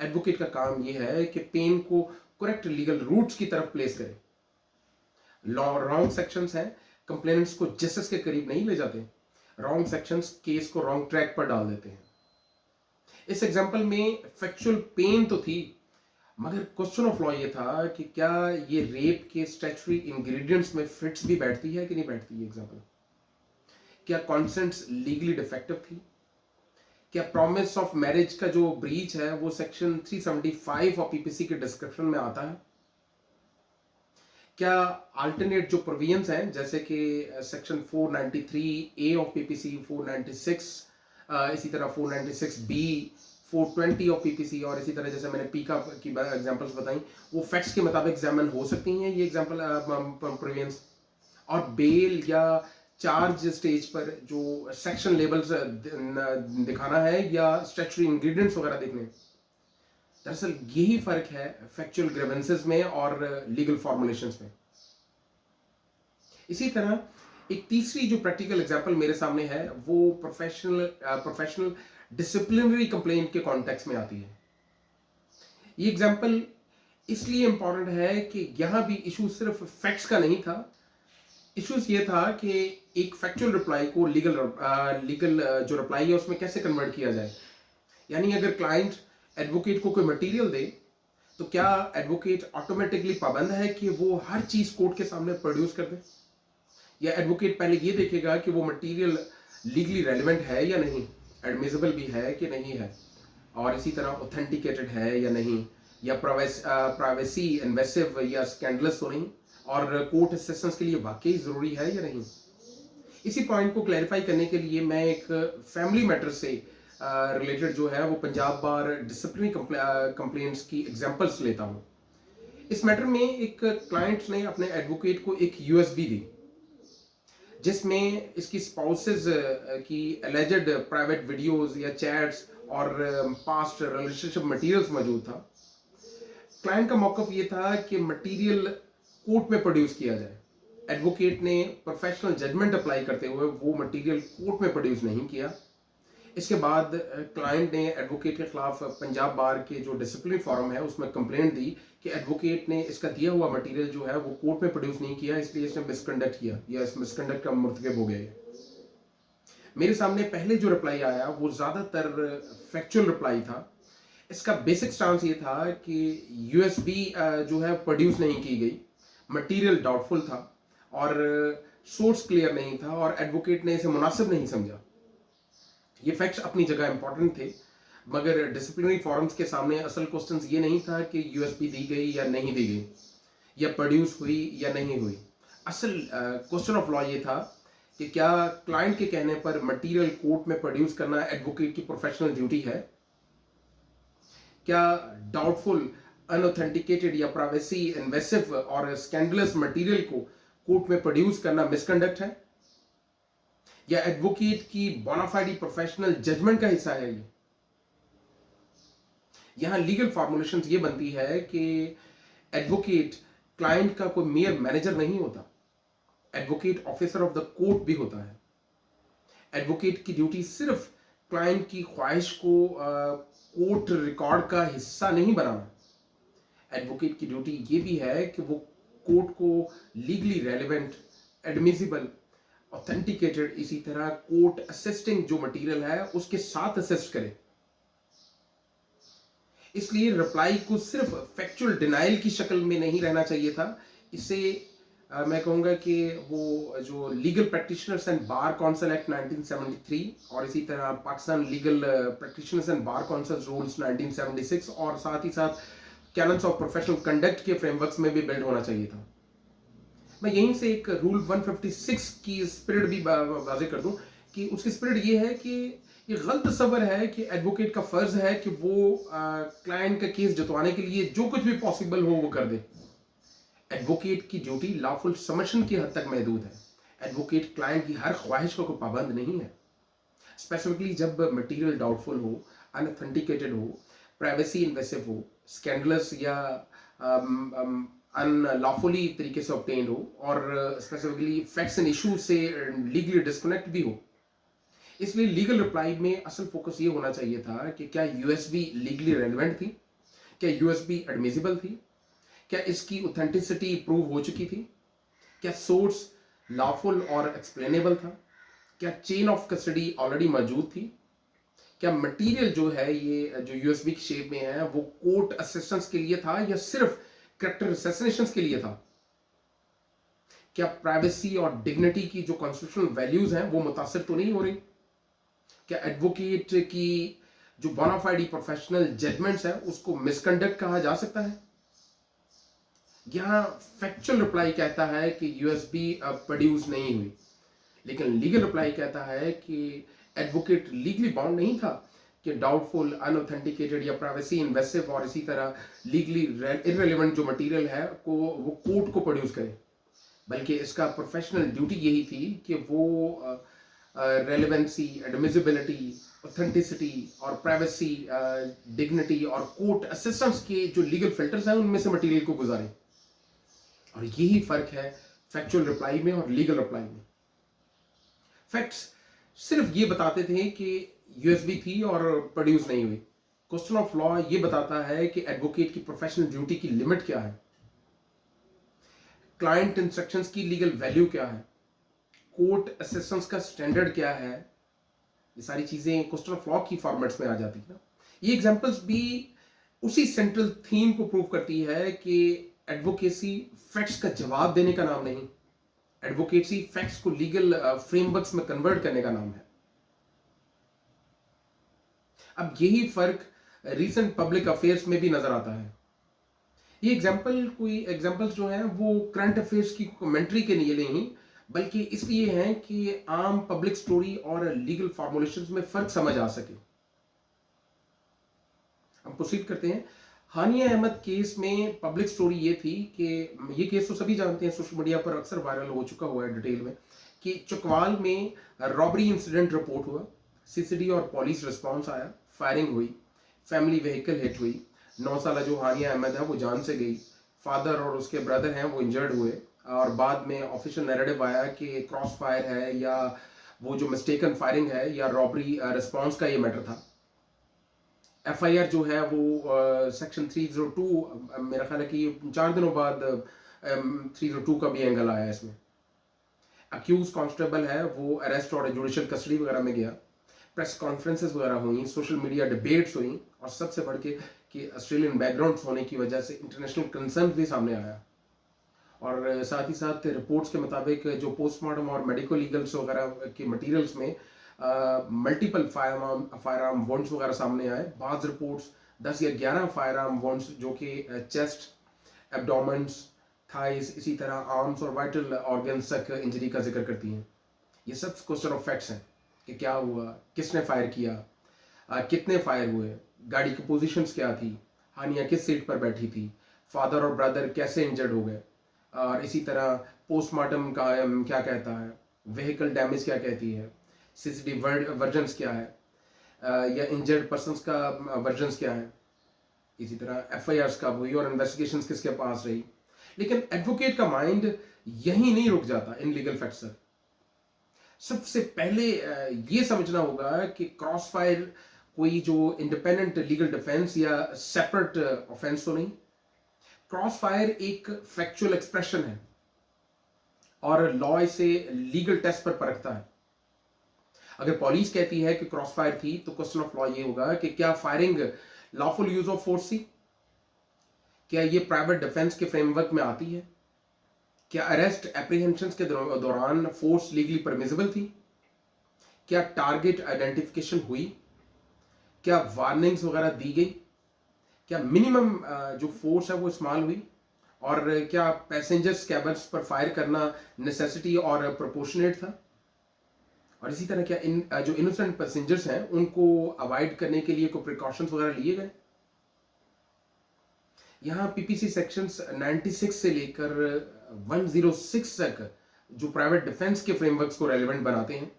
Speaker 1: एडवोकेट का काम यह है कि पेन को करेक्ट लीगल रूट्स की तरफ प्लेस करे। रॉन्ग सेक्शंस हैं, कंप्लेनेंट्स को जस्टिस के करीब नहीं ले जाते, रॉन्ग सेक्शंस केस को रॉन्ग ट्रैक पर डाल देते हैं। इस एग्जांपल में फैक्चुअल पेन तो थी, मगर क्वेश्चन ऑफ लॉ ये था कि क्या ये रेप के स्टैट्यूटरी इंग्रेडिएंट्स में फिट्स भी बैठती है कि नहीं बैठती है। एग्जांपल, क्या कॉन्सेंट्स लीगली डिफेक्टिव थी, क्या प्रॉमिस ऑफ मैरिज का जो ब्रीच है वो सेक्शन 375 ऑफ पीपीसी के डिस्क्रिप्शन में आता है, क्या अल्टरनेट जो प्रोविजंस हैं जैसे कि सेक्शन 493 ए ऑफ पीपीसी, 496 इसी तरह 496 बी, 420 ऑफ पीपीसी और इसी तरह जैसे मैंने पी का की एग्जांपल्स बताई वो फैक्ट्स के मुताबिक एग्जामिन हो सकती हैं ये एग्जांपल प्रोविजंस। और बेल या चार्ज स्टेज पर जो सेक्शन लेबल्स दिखाना है या स्टैट्यूटरी इंग्रेडिएंट्स वगैरह देखने, दरअसल यही फर्क है फैक्चुअल ग्रीवेंसेस में और लीगल फॉर्मुलेशंस में। इसी तरह एक तीसरी जो प्रैक्टिकल एग्जांपल मेरे सामने है वो प्रोफेशनल डिसिप्लिनरी कंप्लेंट के कॉन्टेक्स्ट में आती है। ये एग्जांपल इसलिए इंपॉर्टेंट है कि यहां भी इशू सिर्फ फैक्ट्स का नहीं था, इश्यूज ये था कि एक फैक्चुअल रिप्लाई को लीगल जो रिप्लाई है उसमें कैसे कन्वर्ट किया जाए। यानी अगर क्लाइंट एडवोकेट को कोई मटेरियल दे तो क्या एडवोकेट ऑटोमेटिकली पाबंद है कि वो हर चीज कोर्ट के सामने प्रोड्यूस कर दे, या एडवोकेट पहले ये देखेगा कि वो मटेरियल लीगली रेलिवेंट है या नहीं, एडमिसिबल भी है कि नहीं है, और इसी तरह ऑथेंटिकेटेड है या नहीं, या प्राइवेसी इन्वेसिव या स्कैंडलस तो नहीं, और कोर्ट असिस्टेंस के लिए वाकई जरूरी है या नहीं। इसी पॉइंट को क्लैरिफाई करने के लिए मैं एक फैमिली मैटर से रिलेटेड जो है वो पंजाब बार डिसिप्लिनरी कंप्लेंट्स की एग्जांपल्स लेता हूं। इस मैटर में एक क्लाइंट ने अपने एडवोकेट को एक यूएसबी दी जिसमें इसकी स्पाउसेस की एलिजेड प्राइवेट वीडियोस या चैट्स और पास्ट रिलेशनशिप मटेरियल्स मौजूद था। क्लाइंट का मौकफ ये था कि मटेरियल कोर्ट में प्रोड्यूस किया जाए। एडवोकेट ने प्रोफेशनल जजमेंट अप्लाई करते हुए वो मटेरियल कोर्ट में प्रोड्यूस नहीं किया। इसके बाद क्लाइंट ने एडवोकेट के खिलाफ पंजाब बार के जो डिसिप्लिनरी फॉरम है उसमें कंप्लेंट दी कि एडवोकेट ने इसका दिया हुआ मटेरियल जो है वो कोर्ट में प्रोड्यूस नहीं किया, इसलिए इसने मिसकंडक्ट किया या इस मिसकंडक्ट का मुर्तकिब हो गया। मेरे सामने पहले जो रिप्लाई आया वो ज्यादातर फैक्चुअल रिप्लाई था। इसका बेसिक स्टांस ये था कि यूएसबी जो है प्रोड्यूस नहीं की गई, मटेरियल डाउटफुल था और सोर्स क्लियर नहीं था और एडवोकेट ने इसे मुनासिब नहीं समझा। ये फैक्ट्स अपनी जगह इंपॉर्टेंट थे, मगर डिसिप्लिनरी फॉरम्स के सामने असल क्वेश्चन ये नहीं था कि यूएसपी दी गई या नहीं दी गई, या प्रोड्यूस हुई या नहीं हुई। असल क्वेश्चन ऑफ लॉ ये था कि क्या क्लाइंट के कहने पर मटेरियल कोर्ट में प्रोड्यूस करना एडवोकेट की प्रोफेशनल ड्यूटी है, क्या डाउटफुल, अनऑथेंटिकेटेड या प्राइवेसी इन्वेसिव और स्कैंडलस मटेरियल को कोर्ट में प्रोड्यूस करना मिसकंडक्ट है, या एडवोकेट की बोनाफाइड प्रोफेशनल जजमेंट का हिस्सा है ये। यहाँ लीगल फॉर्मुलेशंस ये बनती है कि एडवोकेट क्लाइंट का कोई मेयर मैनेजर नहीं होता, advocate officer of the court भी होता है। एडवोकेट की ड्यूटी सिर्फ क्लाइंट की ख्वाहिश को कोर्ट रिकॉर्ड का हिस्सा नहीं बनाना, एडवोकेट की ड्यूटी ये भी है कि वो कोर्ट को लीगली रेलिवेंट, एडमिसिबल, ऑथेंटिकेटेड, इसी तरह कोर्ट असिस्टिंग जो मटेरियल है उसके साथ असिस्ट करे। इसलिए रिप्लाई को सिर्फ फैक्चुअल डिनाइल की शक्ल में नहीं रहना चाहिए था। इसे मैं कहूँगा कि वो जो legal practitioners and bar council act 1973 और इसी तरह Pakistan legal practitioners and bar council rules 1976 और साथ ही साथ कैनन्स ऑफ प्रोफेशनल कंडक्ट के फ्रेमवर्क्स में भी बिल्ड होना चाहिए था। मैं यहीं से एक रूल 156 की स्पिरिट भी वाजे कर दूं कि उसकी स्पिरिट ये है कि ये गलत तस्वर है कि एडवोकेट का फर्ज है कि वो क्लाइंट का केस जतवाने के लिए जो कुछ भी पॉसिबल हो वो कर दे। एडवोकेट की ड्यूटी लॉफुल सबमिशन की हद तक महदूद है। एडवोकेट क्लाइंट की हर ख्वाहिश का कोई पाबंद नहीं है, स्पेसिफिकली जब मटेरियल डाउटफुल हो, अनऑथेंटिकेटेड हो, प्राइवेसी इन्वेसिव हो, स्कैंडलस या अनलॉफुली तरीके से ऑब्टेन्ड हो और स्पेसिफिकली फैक्ट्स एंड इशू से लीगली डिस्कनेक्ट भी हो। इसलिए लीगल रिप्लाई में असल फोकस ये होना चाहिए था कि क्या यूएसबी लीगली रेलिवेंट थी, क्या यूएसबी एडमिसिबल थी, क्या इसकी ऑथेंटिसिटी प्रूव हो चुकी थी, क्या सोर्स लॉफुल और एक्सप्लेनेबल था, क्या चेन ऑफ कस्टडी ऑलरेडी मौजूद थी, क्या मटेरियल जो है ये जो यूएसबी की शेप में है वो कोर्ट असिस्टेंस के लिए था या सिर्फ कैरेक्टर असैसिनेशन के लिए था, क्या प्राइवेसी और डिग्निटी की जो कॉन्स्टिट्यूशनल वैल्यूज हैं वो मुतासर तो नहीं हो रही, क्या एडवोकेट की जो बोनाफाइड प्रोफेशनल जजमेंट्स है उसको मिसकंडक्ट कहा जा सकता है। यहां फैक्चुअल रिप्लाई कहता है कि यूएसबी प्रोड्यूस नहीं हुई, लेकिन लीगल रिप्लाई कहता है कि एडवोकेट लीगली बाउंड नहीं था कि डाउटफुल, अनऑथेंटिकेटेड या प्राइवेसी इन्वेसिव और इसी तरह लीगली इररिलेवेंट जो मटेरियल है को वो कोर्ट को प्रोड्यूस करे, बल्कि इसका प्रोफेशनल ड्यूटी यही थी कि वो रेलेवेंसी, एडमिसिबिलिटी, ऑथेंटिसिटी और प्राइवेसी, डिग्निटी और कोर्ट असिस्टेंस के जो लीगल फिल्टर्स हैं उनमें से मटेरियल को गुजारे। और यही फर्क है फैक्चुअल रिप्लाई में और लीगल रिप्लाई में। फैक्ट्स सिर्फ ये बताते थे कि यूएसबी थी और प्रोड्यूस नहीं हुई। क्वेश्चन ऑफ लॉ ये बताता है कि एडवोकेट की प्रोफेशनल ड्यूटी की लिमिट क्या है, क्लाइंट इंस्ट्रक्शंस की लीगल वैल्यू क्या है, कोर्ट असिस्टेंस का स्टैंडर्ड क्या है। ये सारी चीजें क्वेश्चन ऑफ लॉ की फॉर्मेट्स में आ जाती है ना। ये एग्जांपल्स भी उसी सेंट्रल थीम को प्रूव करती है कि एडवोकेसी फैक्ट्स का जवाब देने का नाम नहीं, एडवोकेसी फैक्ट्स को लीगल फ्रेमवर्क्स में कन्वर्ट करने का नाम है। अब यही फर्क रीसेंट पब्लिक अफेयर्स में भी नजर आता है। ये एग्जांपल्स जो हैं वो करंट अफेयर्स की कमेंट्री के लिए नहीं, बल्कि इसलिए हैं कि आम पब्लिक स्टोरी और लीगल फॉर्मुलेशंस में फर्क समझ आ सके। हम प्रोसीड करते हैं। हानिया अहमद केस में पब्लिक स्टोरी ये थी कि ये केस तो सभी जानते हैं, सोशल मीडिया पर अक्सर वायरल हो चुका हुआ है डिटेल में, कि चकवाल में रॉबरी इंसिडेंट रिपोर्ट हुआ, सीसीडी और पुलिस रिस्पांस आया, फायरिंग हुई, फैमिली व्हीकल हिट हुई, 9 साल जो हानिया अहमद है वो जान से गई, फादर और उसके ब्रदर हैं वो इंजर्ड हुए, और बाद में ऑफिशियल नैरेटिव आया कि क्रॉस फायर है या वो जो मिस्टेकन फायरिंग है या रॉबरी रिस्पांस का ये मैटर था। एफआईआर जो है वो सेक्शन 302, मेरा ख्याल है कि 4 दिनों बाद 302 का भी एंगल आया इसमें। अक्यूज कांस्टेबल है वो अरेस्ट और जुडिशियल कस्टडी वगैरह में गया, प्रेस कॉन्फ्रेंसेस वगैरह हुई, सोशल मीडिया डिबेट्स हुई, और सबसे बढ़ के कि ऑस्ट्रेलियन बैकग्राउंड होने की वजह से इंटरनेशनल कंसर्न भी सामने आया। और साथ ही साथ रिपोर्ट्स के मुताबिक जो पोस्टमार्टम और मेडिकल लीगल्स वगैरह के मटेरियल्स में मल्टीपल फायर आर्म वॉन्ड्स वगैरह सामने आए। बाज़ रिपोर्ट्स 10 या 11 फायर आर्म वॉन्ड्स जो कि चेस्ट, एब्डोमेंस, थाइस, इसी तरह आर्म्स और वाइटल ऑर्गन्स तक इंजरी का जिक्र करती हैं। ये सब क्वेश्चन ऑफ फैक्ट्स हैं कि क्या हुआ, किसने फायर किया, कितने फायर हुए, गाड़ी की पोजीशंस क्या थी, हानिया किस सीट पर बैठी थी, फादर और ब्रदर कैसे इंजर्ड हो गए, और इसी तरह पोस्टमार्टम का क्या कहता है, व्हीकल डैमेज क्या कहती है, सीसीटीवी वर्जन्स क्या है, या इंजर्ड पर्सन्स का वर्जन्स क्या है। इसी तरह एफआईआर्स कब हुई और इन्वेस्टिगेशंस किसके पास रही। लेकिन एडवोकेट का माइंड यहीं नहीं रुक जाता इन लीगल फैक्ट्स तक। सबसे पहले ये समझना होगा कि क्रॉस फायर कोई जो इंडिपेंडेंट लीगल डिफेंस या सेपरेट ऑफेंस तो नहीं। क्रॉस फायर एक फैक्चुअल एक्सप्रेशन है और लॉ इसे लीगल टेस्ट पर परखता है। अगर पुलिस कहती है कि क्रॉस फायर थी तो क्वेश्चन ऑफ लॉ ये होगा कि क्या firing lawful use of force थी, क्या ये प्राइवेट डिफेंस के फ्रेमवर्क में आती है, क्या अरेस्ट एप्रीहेंशन के दौरान फोर्स लीगली परमिसिबल थी, क्या टारगेट आइडेंटिफिकेशन हुई, क्या वार्निंग्स वगैरह दी गई, क्या मिनिमम जो फोर्स है वो इस्तेमाल हुई, और क्या पैसेंजर्स कैबन्स पर फायर करना नेसेसिटी और प्रोपोर्शनेट था, और इसी तरह क्या जो इनोसेंट पैसेंजर्स हैं उनको अवॉइड करने के लिए कोई प्रिकॉशंस वगैरह लिए गए। यहाँ पीपीसी सेक्शंस 96 से लेकर 106 तक जो प्राइवेट डिफेंस के फ्रेमवर्क्स को रेलिवेंट बनाते हैं,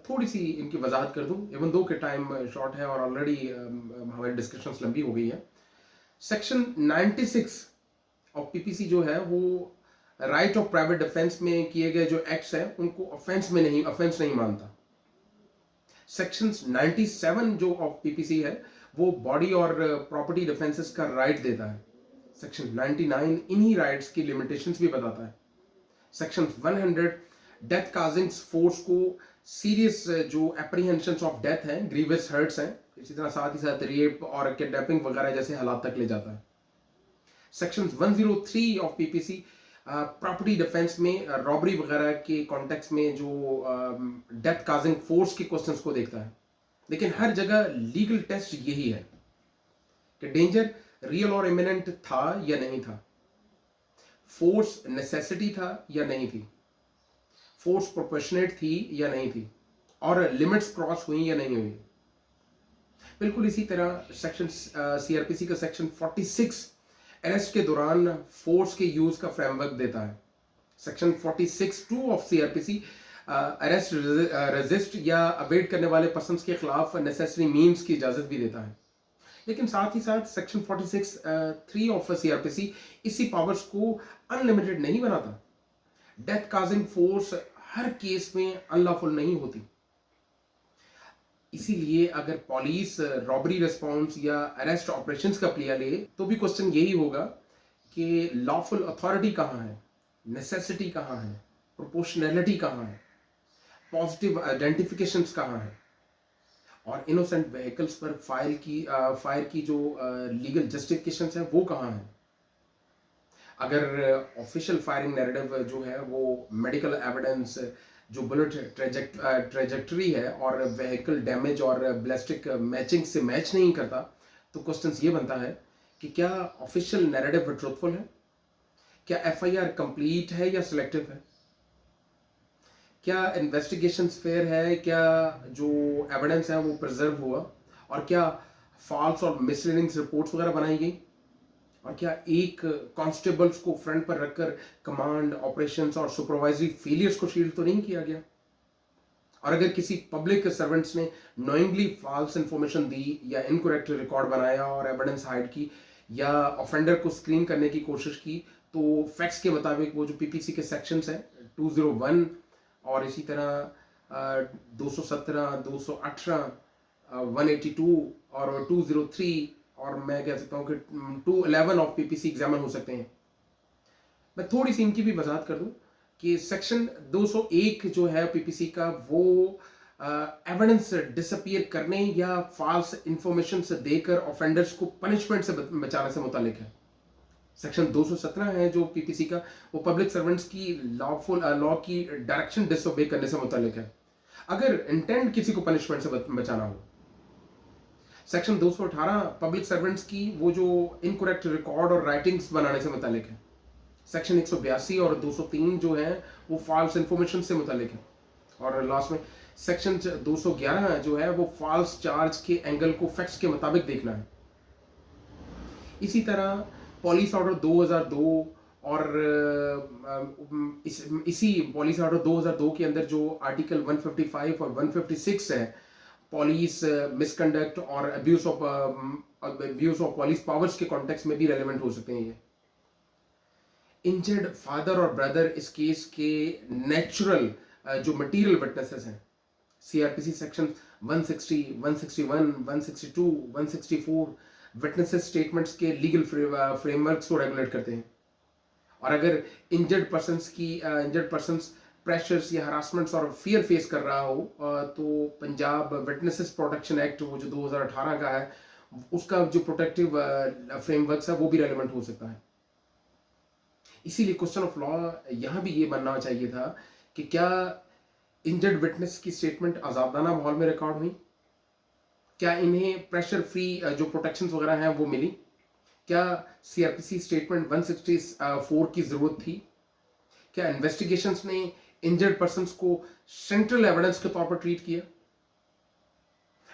Speaker 1: थोड़ी सी इनकी वजाहत कर दूं, इवन दो के टाइम शॉर्ट है और ऑलरेडी हमारी डिस्कशंस लंबी हो गई है। सेक्शन 96 ऑफ पीपीसी जो है वो राइट ऑफ प्राइवेट डिफेंस में किए गए जो एक्ट्स हैं उनको ऑफेंस नहीं मानता। सेक्शन 97 जो ऑफ पीपीसी है वो बॉडी और प्रॉपर्टी डिफेंसेस का राइट देता है। सेक्शन 99 इन्हीं राइट्स की लिमिटेशंस भी बताता है। सेक्शन 100 डेथ काजिंग फोर्स को सीरियस जो एप्रीहेंशंस ऑफ डेथ हैं, ग्रीवियस हर्ट्स हैं, इसी तरह साथ ही साथ रेप और किडनैपिंग वगैरह जैसे हालात तक ले जाता है। Section 103 of PPC property defence में रॉबरी वगैरह के कॉन्टेक्स्ट में जो डेथ काजिंग फोर्स के क्वेश्चंस को देखता है। लेकिन हर जगह लीगल टेस्ट यही है कि डेंजर रियल और इमिनेंट था या नहीं था, फोर्स नेसेसिटी था या नहीं थी, फोर्स प्रोपोर्शनेट थी या नहीं थी, और लिमिट्स क्रॉस हुई या नहीं हुई। बिल्कुल इसी तरह सेक्शन सीआरपीसी का सेक्शन 46 अरेस्ट के दौरान फोर्स के यूज का फ्रेमवर्क देता है। Section 46(2) of CrPC arrest, resist या अवेट करने वाले पर्सन्स के खिलाफ नेसेसरी मीन्स की इजाजत भी देता है। लेकिन साथ ही साथ सेक्शन 46(3) ऑफ सीआरपीसी इसी पावर्स को अनलिमिटेड नहीं बनाता। Death causing force her case में अनलॉफुल नहीं होती। इसीलिए अगर पुलिस रॉबरी रिस्पॉन्स या अरेस्ट ऑपरेशंस का प्ले ले तो भी क्वेश्चन यही होगा कि लॉफुल अथॉरिटी कहाँ है, नेसेसिटी कहाँ है, प्रोपोर्शनैलिटी कहाँ है, पॉजिटिव आइडेंटिफिकेशंस कहाँ है, और इनोसेंट व्हीकल्स पर फायर की जो लीगल जस्टिफिकेशंस है वो कहाँ है। अगर ऑफिशियल फायरिंग नैरेटिव जो है वो मेडिकल एविडेंस, जो बुलेट ट्रेजेक्टरी है और व्हीकल डैमेज और बैलिस्टिक मैचिंग से मैच नहीं करता, तो क्वेश्चन ये बनता है कि क्या ऑफिशियल नैरेटिव ट्रूथफुल है, क्या एफआईआर कंप्लीट है या सिलेक्टिव है, क्या इन्वेस्टिगेशन फेयर है, क्या जो एविडेंस है वो प्रिजर्व हुआ, और क्या फॉल्स और मिसलीडिंग रिपोर्ट्स वगैरह बनाई गई, और क्या एक कांस्टेबल्स को फ्रंट पर रखकर कमांड, ऑपरेशंस और सुपरवाइजरी फेलियर्स को शील्ड तो नहीं किया गया। और अगर किसी पब्लिक सर्वेंट्स ने नोइंगली फॉल्स इंफॉर्मेशन दी या इनकरेक्ट रिकॉर्ड बनाया और एविडेंस हाइड की या ऑफेंडर को स्क्रीन करने की कोशिश की, तो फैक्ट्स के मुताबिक वो जो पीपीसी के सेक्शंस हैं 201 और इसी तरह 217, 218, 182 और 203 और मैं कह सकता हूँ कि 211 ऑफ पीपीसी एग्जामिन हो सकते हैं। मैं थोड़ी सी इनकी भी वजाहत कर दूं कि सेक्शन 201 जो है पीपीसी का वो एविडेंस डिसअपियर करने या फॉल्स इंफॉर्मेशन से देकर ऑफेंडर्स को पनिशमेंट से बचाने से मुतालिक है। सेक्शन 217 है जो पीपीसी का, वो पब्लिक सर्वेंट्स की लॉ की डायरेक्शन डिसओबे करने से मुतालिक है, अगर इंटेंट किसी को पनिशमेंट से बचाना हो। सेक्शन 218 पब्लिक सर्वेंट्स की वो जो इनकरेक्ट रिकॉर्ड और राइटिंग्स बनाने से मुतालिक है। सेक्शन 182 और 203 जो है वो फॉल्स इंफॉर्मेशन से मुतालिक है। और लास्ट में सेक्शन 211 जो है वो फॉल्स चार्ज के एंगल को फैक्ट्स के मुताबिक देखना है। इसी तरह पॉलिस ऑर्डर 2002 और इसी पॉलिसी ऑर्डर 2002 के अंदर जो आर्टिकल 155 और 156 है, पुलिस मिसकंडक्ट और abuse of abuse of police powers के कॉन्टेक्स्ट में भी रेलेवेंट हो सकते हैं ये। इंजर्ड फादर और ब्रदर इस केस के नेचुरल जो मटीरियल विटनेसेस हैं, सीआरपीसी सेक्शन 160, 161, 162, 164 विटनेसेस स्टेटमेंट्स के लीगल फ्रेमवर्क्स को रेगुलेट करते हैं। और अगर इंजर्ड पर्सन्स प्रेशर्स या हरासमेंट्स और फियर फेस कर रहा हो तो पंजाब विटनेसेस प्रोटेक्शन एक्ट वो जो 2018 का है उसका जो प्रोटेक्टिव फ्रेमवर्क है वो भी रेलेवेंट हो सकता है। इसीलिए क्वेश्चन ऑफ लॉ यहाँ भी ये बनना चाहिए था कि क्या इंजर्ड विटनेस की स्टेटमेंट आजादाना माहौल में रिकॉर्ड हुई, क्या इन्हें प्रेशर फ्री जो प्रोटेक्शंस वगैरह हैं वो मिली, क्या सीआरपीसी स्टेटमेंट 164 की जरूरत थी, क्या इन्वेस्टिगेशंस ने इंजर्ड पर्सन्स को सेंट्रल एविडेंस के तौर पर ट्रीट किया।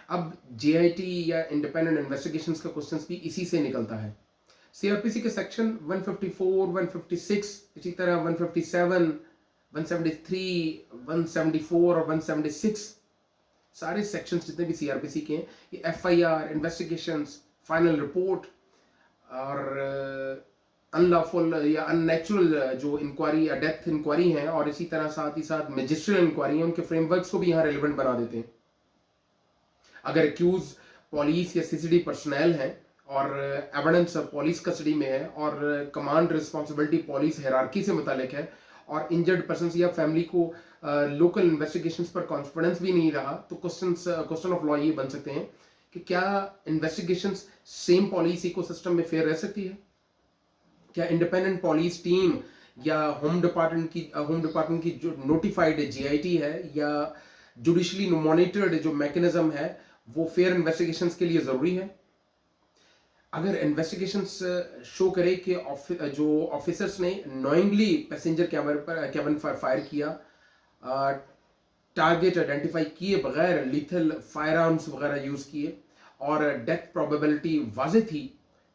Speaker 1: अब जेआईटी या इंडिपेंडेंट इन्वेस्टिगेशंस का क्वेश्चंस भी इसी से निकलता है। सीआरपीसी के सेक्शन 154, 156, इसी तरह 157, 173, 174 और 176 सारे सेक्शंस जितने भी सीआरपीसी के हैं ये एफआईआर, इन्वेस्टिगेशंस, फाइनल रिपोर्ट और अनलॉफुल या अननेचुरल जो इंक्वायरी या डेथ इंक्वायरी है और इसी तरह साथ ही साथ मैजिस्ट्रियल इंक्वायरी है उनके फ्रेमवर्क्स को भी यहाँ रेलिवेंट बना देते हैं। अगर एक्यूज पुलिस या सीसीडी पर्सनल है और एविडेंस पुलिस कस्टडी में है और कमांड रिस्पॉन्सिबिलिटी पुलिस हायरार्की से मुतालिक है और इंजर्ड पर्सन्स या फैमिली को लोकल इन्वेस्टिगेशंस पर कॉन्फिडेंस भी नहीं रहा तो क्वेश्चन ऑफ लॉ ये बन सकते हैं कि क्या इन्वेस्टिगेशंस सेम पुलिस इकोसिस्टम में फेयर रह सकती है, क्या इंडिपेंडेंट पुलिस टीम या होम डिपार्टमेंट की जो नोटिफाइड जीआईटी है या जुडिशली मॉनिटर्ड जो मैकेनिज्म है वो फेयर इन्वेस्टिगेशंस के लिए जरूरी है। अगर इन्वेस्टिगेशंस शो करे कि जो ऑफिसर्स ने नोइंगली पैसेंजर कैबिन पर फायर किया, टारगेट आइडेंटिफाई किए बगैर लीथल फायर आर्म्स वगैरह यूज किए और डेथ प्रोबेबिलिटी वाज़े थी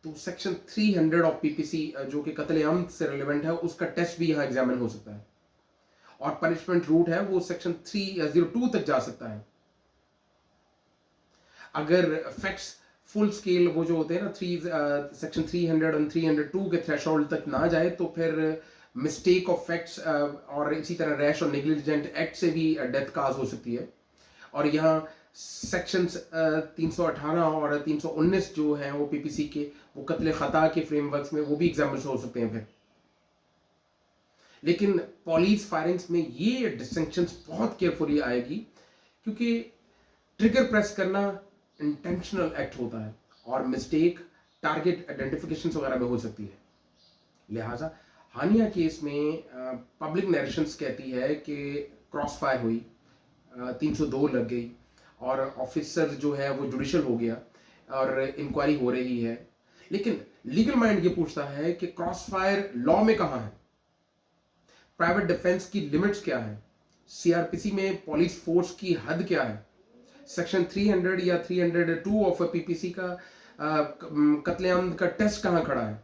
Speaker 1: तो सेक्शन 300 ऑफ पीपीसी जो कि कत्ल-ए-आम से रिलेवेंट है उसका टेस्ट भी यहाँ एग्जामिन हो सकता है और पनिशमेंट रूट है वो सेक्शन 302 तक जा सकता है। अगर फैक्ट्स फुल स्केल वो जो होते हैं ना सेक्शन 300 और 302 के थ्रेशोल्ड तक ना जाए तो फिर मिस्टेक ऑफ फैक्ट्स और इसी तरह रैश और नेग्लिजेंट एक्ट से भी डेथ काज हो सकती है। और यहाँ सेक्शंस 318 और 319 जो हैं वो पीपीसी के वो कत्ल खता के फ्रेमवर्क्स में वो भी एग्जामिन हो सकते हैं फिर। लेकिन पुलिस फायरिंग्स में ये डिस्टिंक्शंस बहुत केयरफुली आएगी क्योंकि ट्रिगर प्रेस करना इंटेंशनल एक्ट होता है और मिस्टेक टारगेट आइडेंटिफिकेशन वगैरह में हो सकती है। लिहाजा हानिया केस में पब्लिक नरेशंस कहती है कि क्रॉस फायर हुई, 302 लग गई और ऑफिसर जो है वो जुडिशियल हो गया और इंक्वायरी हो रही है। लेकिन लीगल माइंड ये पूछता है कि क्रॉस फायर लॉ में कहाँ है, प्राइवेट डिफेंस की लिमिट्स क्या है, सीआरपीसी में पुलिस फोर्स की हद क्या है, सेक्शन 300 या 302 ऑफ पीपीसी का कत्लेआम का टेस्ट कहाँ खड़ा है,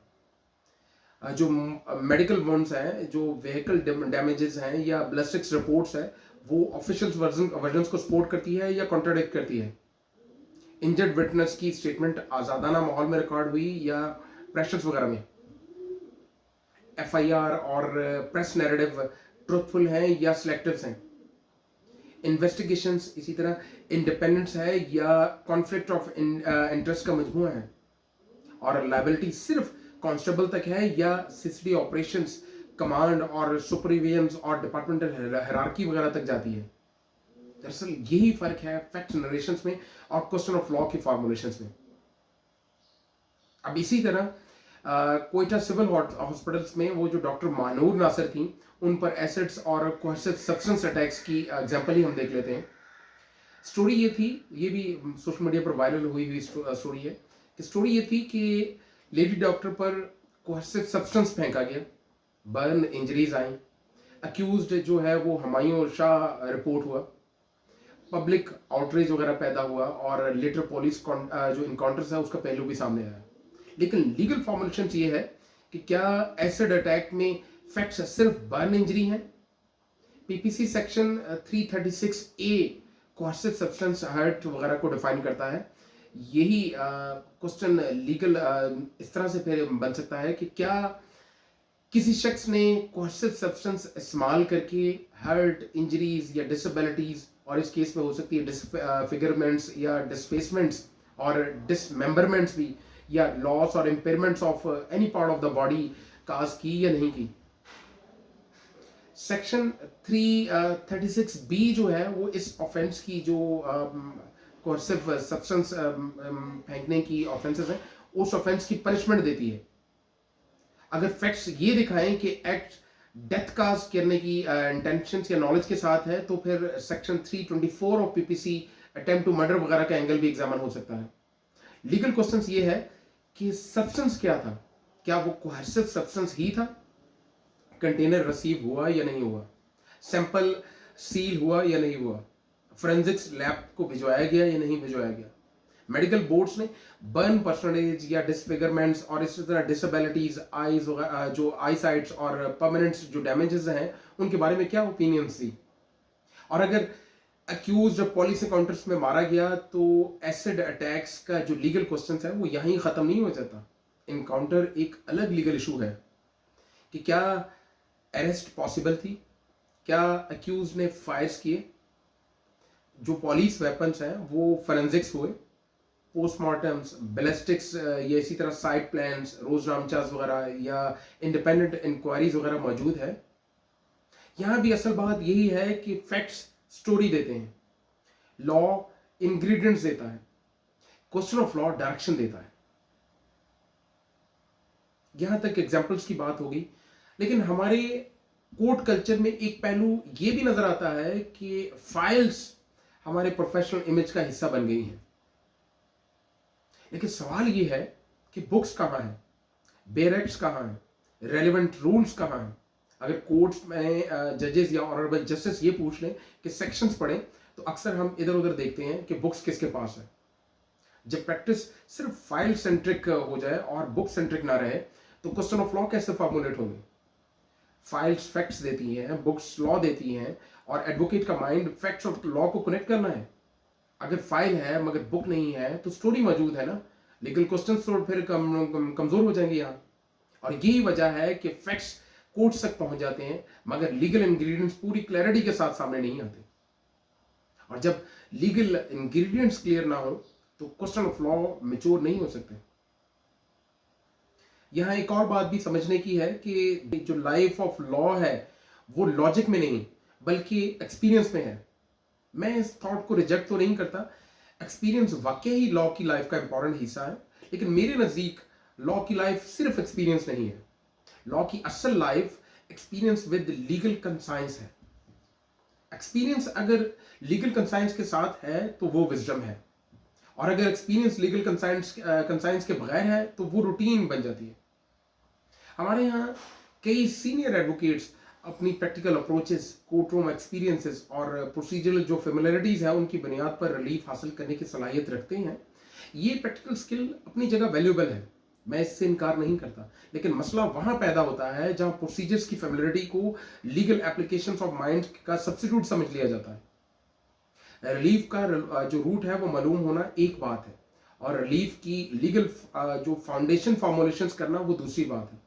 Speaker 1: जो मेडिकल वॉन्ट्स हैं, जो व्हीकल डैमेजेस हैं या बैलिस्टिक्स रिपोर्ट्स है वो ऑफिशियल वर्जन्स को सपोर्ट करती है या कॉन्ट्राडिक्ट करती है। इंजर्ड विटनेस की स्टेटमेंट आजादाना माहौल में रिकॉर्ड हुई या प्रेशर्स वगैरह में, एफआईआर और प्रेस नैरेटिव ट्रुथफुल हैं या सिलेक्टिव हैं, इन्वेस्टिगेशंस इसी तरह इंडिपेंडेंस है या कॉन्फ्लिक्ट ऑफ इंटरेस्ट का मजमूआ है, और लायबिलिटी सिर्फ कांस्टेबल तक है या सीसीडी ऑपरेशंस कमांड और सुपरविजन और डिपार्टमेंटल हायरार्की वगैरह तक जाती है। दरअसल यही फर्क है फैक्ट नरेशंस में और क्वेश्चन ऑफ लॉ की फॉर्मुलेशंस में। अब इसी तरह कोयटा सिविल हॉस्पिटल्स में वो जो डॉक्टर मानूर नासिर थी उन पर एसिड्स और कोहेसिव सब्सटेंस अटैक्स की एग्जांपल ही हम देख लेते हैं। स्टोरी ये थी, ये भी सोशल मीडिया पर वायरल हुई स्टोरी है कि स्टोरी ये थी कि लेडी डॉक्टर पर कोहेसिव सब्सटेंस फेंका गया, बर्न इंजरीज आई, अक्यूज्ड जो है वो हुमायूं शाह रिपोर्ट हुआ, पब्लिक आउटरीच वगैरह पैदा हुआ और लेटर पुलिस जो इनकाउंटर्स है उसका पहलू भी सामने आया। लेकिन लीगल फॉर्मुलेशन ये है कि क्या एसिड अटैक में फैक्ट्स सिर्फ बर्न इंजरी हैं? PPC section 336A cohesive substance hurt वगैरह को डिफाइन करता है यही क्वेश्चन लीगल इस तरह से फिर बन सकता है कि क्या किसी शख्स ने कोर्सिव सब्सटेंस इस्तेमाल करके हर्ट, इंजरीज या डिसेबिलिटीज, और इस केस में हो सकती है डिसफिगरमेंट्स या डिस्प्लेसमेंट्स और डिसमेंबरमेंट्स भी, या लॉस और impairments of any part of the body cause की या नहीं की। सेक्शन 336 बी जो है वो इस ऑफेंस की जो कोर्सिव सब्सटेंस फेंकने की ऑफेंसेस हैं, उस ऑफेंस की पनिशमेंट देती है। अगर फैक्ट्स ये दिखाएं कि एक्ट डेथ काज करने की इंटेंशन या नॉलेज के साथ है, तो फिर section 324 of PPC attempt to murder वगैरह का एंगल भी एग्जामिन हो सकता है। लीगल क्वेश्चंस ये है कि सब्सटेंस क्या था, क्या वो कोहर्सिव सब्सटेंस ही था, कंटेनर रिसीव हुआ या नहीं हुआ, सैंपल सील हुआ या नहीं हुआ, फोरेंसिक्स लैब को भिजवाया गया या नहीं भिजवाया गया, मेडिकल बोर्ड्स ने बर्न परसेंटेज या डिसफिगरमेंट्स और इस तरह डिसेबिलिटीज, आईज जो आई साइट्स और परमानेंट जो डैमेजेस हैं उनके बारे में क्या ओपिनियंस दी। और अगर अक्यूज पॉलिस एनकाउंटर्स में मारा गया तो एसिड अटैक्स का जो लीगल क्वेश्चन है वो यहीं खत्म नहीं हो जाता। इनकाउंटर एक अलग लीगल इशू है कि क्या अरेस्ट पॉसिबल थी, क्या अक्यूज ने फायर्स किए, जो पॉलिस वेपन्स हैं वो फोरेंसिक्स हुए, पोस्टमार्टम्स, बैलिस्टिक्स या इसी तरह साइट प्लान्स, रोजनामचास वगैरह या इंडिपेंडेंट इंक्वायरीज वगैरह मौजूद है। यहां भी असल बात यही है कि फैक्ट्स स्टोरी देते हैं, लॉ इंग्रेडिएंट्स देता है, क्वेश्चन ऑफ लॉ डायरेक्शन देता है। यहां तक एग्जांपल्स की बात होगी, लेकिन हमारे कोर्ट कल्चर में एक पहलू यह भी नजर आता है कि फाइल्स हमारे प्रोफेशनल इमेज का हिस्सा बन गई हैं। लेकिन सवाल यह है कि बुक्स कहाँ हैं, बेयर एक्ट्स कहाँ हैं, रेलिवेंट रूल्स कहाँ हैं। अगर कोर्ट्स में जजेस या ऑनरेबल जस्टिस ये पूछ लें कि सेक्शंस पढ़ें, तो अक्सर हम इधर उधर देखते हैं कि बुक्स किसके पास है। जब प्रैक्टिस सिर्फ फाइल सेंट्रिक हो जाए और बुक सेंट्रिक ना रहे, तो क्वेश्चन ऑफ लॉ कैसे फॉर्मुलेट होंगे। फाइल्स फैक्ट्स देती हैं, बुक्स लॉ देती हैं, और एडवोकेट का माइंड फैक्ट्स और लॉ को कनेक्ट करना है। अगर फाइल है मगर बुक नहीं है तो स्टोरी मौजूद है ना, लीगल क्वेश्चंस तो फिर कमजोर हो जाएंगे यहाँ। और यही वजह है कि फैक्ट्स कोर्ट तक पहुंच जाते हैं मगर लीगल इंग्रेडिएंट्स पूरी क्लैरिटी के साथ सामने नहीं आते। और जब लीगल इंग्रेडिएंट्स क्लियर ना हो तो क्वेश्चन ऑफ लॉ मैच्योर नहीं हो सकते। यहां एक और बात भी समझने की है कि जो लाइफ ऑफ लॉ है वो लॉजिक में नहीं बल्कि एक्सपीरियंस में है। मैं इस थॉट को रिजेक्ट तो नहीं करता, एक्सपीरियंस वाकई ही लॉ की लाइफ का इंपॉर्टेंट हिस्सा है, लेकिन मेरे नजदीक लॉ की लाइफ सिर्फ एक्सपीरियंस नहीं है। लॉ की असल life experience with legal conscience है। एक्सपीरियंस अगर लीगल कंसाइंस के साथ है तो वो विजडम है, और अगर एक्सपीरियंस लीगल कंसाइंस के बगैर है तो वो रूटीन बन जाती है। हमारे यहाँ कई सीनियर एडवोकेट्स अपनी practical approaches, court room experiences और प्रोसीजरल जो फेमिलियरिटीज है उनकी बुनियाद पर रिलीफ हासिल करने की सलाहियत रखते हैं। ये प्रैक्टिकल स्किल अपनी जगह वैल्यूएबल है, मैं इससे इनकार नहीं करता, लेकिन मसला वहां पैदा होता है जहां प्रोसीजर्स की फेमिलियरिटी को लीगल एप्लीकेशंस ऑफ माइंड का सब्स्टिट्यूट समझ लिया जाता है। रिलीफ का जो रूट है वो मालूम होना एक बात है, और रिलीफ की लीगल जो फाउंडेशन फॉर्मुलेशंस करना वो दूसरी बात है।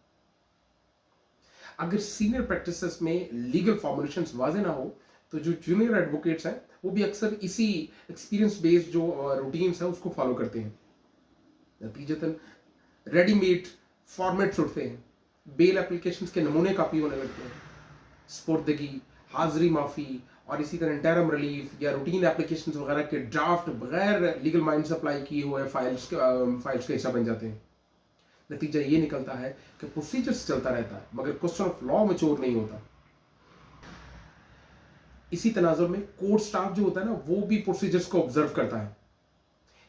Speaker 1: अगर सीनियर प्रैक्टिसेस में लीगल फॉर्मुलेशंस वाज़ेह ना हो तो जो जूनियर एडवोकेट्स हैं वो भी अक्सर इसी एक्सपीरियंस बेस्ड जो रूटीन्स है उसको फॉलो करते हैं। नतीजतन रेडीमेड फॉर्मेट्स उठते हैं, बेल एप्लीकेशंस के नमूने कापी होने लगते हैं, स्पुर्दगी, हाजिरी माफ़ी और इसी तरह इंटरम रिलीफ या रूटीन एप्लीकेशंस वगैरह के ड्राफ्ट बगैर लीगल माइंड सप्लाई किए हुए फाइल्स का हिस्सा बन जाते हैं। नतीजा ये निकलता है कि प्रोसीजर्स चलता रहता है मगर क्वेश्चन ऑफ लॉ मैच्योर नहीं होता। इसी तनाजुर में कोर्ट स्टाफ जो होता है ना वो भी प्रोसीजर्स को ऑब्जर्व करता है।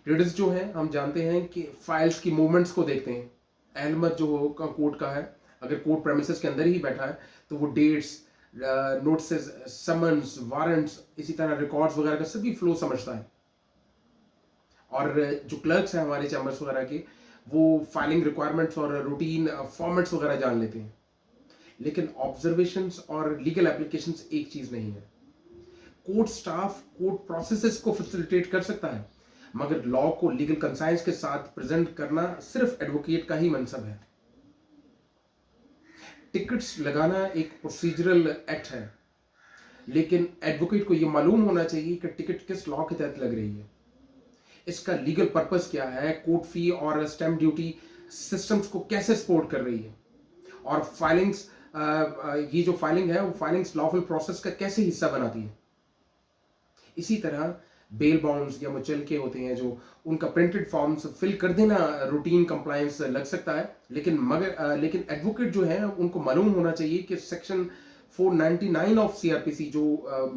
Speaker 1: रीडर्स जो है हम जानते हैं कि फाइल्स की मूवमेंट्स को देखते हैं। अहलमत जो हो कोर्ट का है, अगर कोर्ट प्रेमिसेस के अंदर ही बैठा है तो वो डेट्स, नोटिस, समन्स, वारंट्स, इसी तरह रिकॉर्ड्स वगैरह का सभी फ्लो समझता है। और जो क्लर्क्स हैं हमारे चैम्बर्स वगैरह के, वो फाइलिंग रिक्वायरमेंट्स और रूटीन फॉर्मेट्स वगैरह जान लेते हैं। लेकिन ऑब्जर्वेशंस और लीगल एप्लीकेशंस एक चीज नहीं है। कोर्ट स्टाफ कोर्ट प्रोसेसेस को फैसिलिटेट कर सकता है मगर लॉ को लीगल कंसाइंस के साथ प्रेजेंट करना सिर्फ एडवोकेट का ही मनसब है। टिकट्स लगाना एक प्रोसीजरल एक्ट है, लेकिन एडवोकेट को यह मालूम होना चाहिए कि टिकट किस लॉ के तहत लग रही है, इसका लीगल पर्पस क्या है, कोर्ट फी और स्टैम्प ड्यूटी सिस्टम्स को कैसे सपोर्ट कर रही है, और फाइलिंग्स ये जो फाइलिंग है वो फाइलिंग्स लॉफुल प्रोसेस का कैसे हिस्सा बनाती है। इसी तरह बेल बॉन्ड्स या मुचलके होते हैं जो उनका प्रिंटेड फॉर्म्स फिल कर देना रूटीन कंप्लायंस लग सकता है, लेकिन एडवोकेट जो है उनको मालूम होना चाहिए कि सेक्शन 499 ऑफ सीआरपीसी जो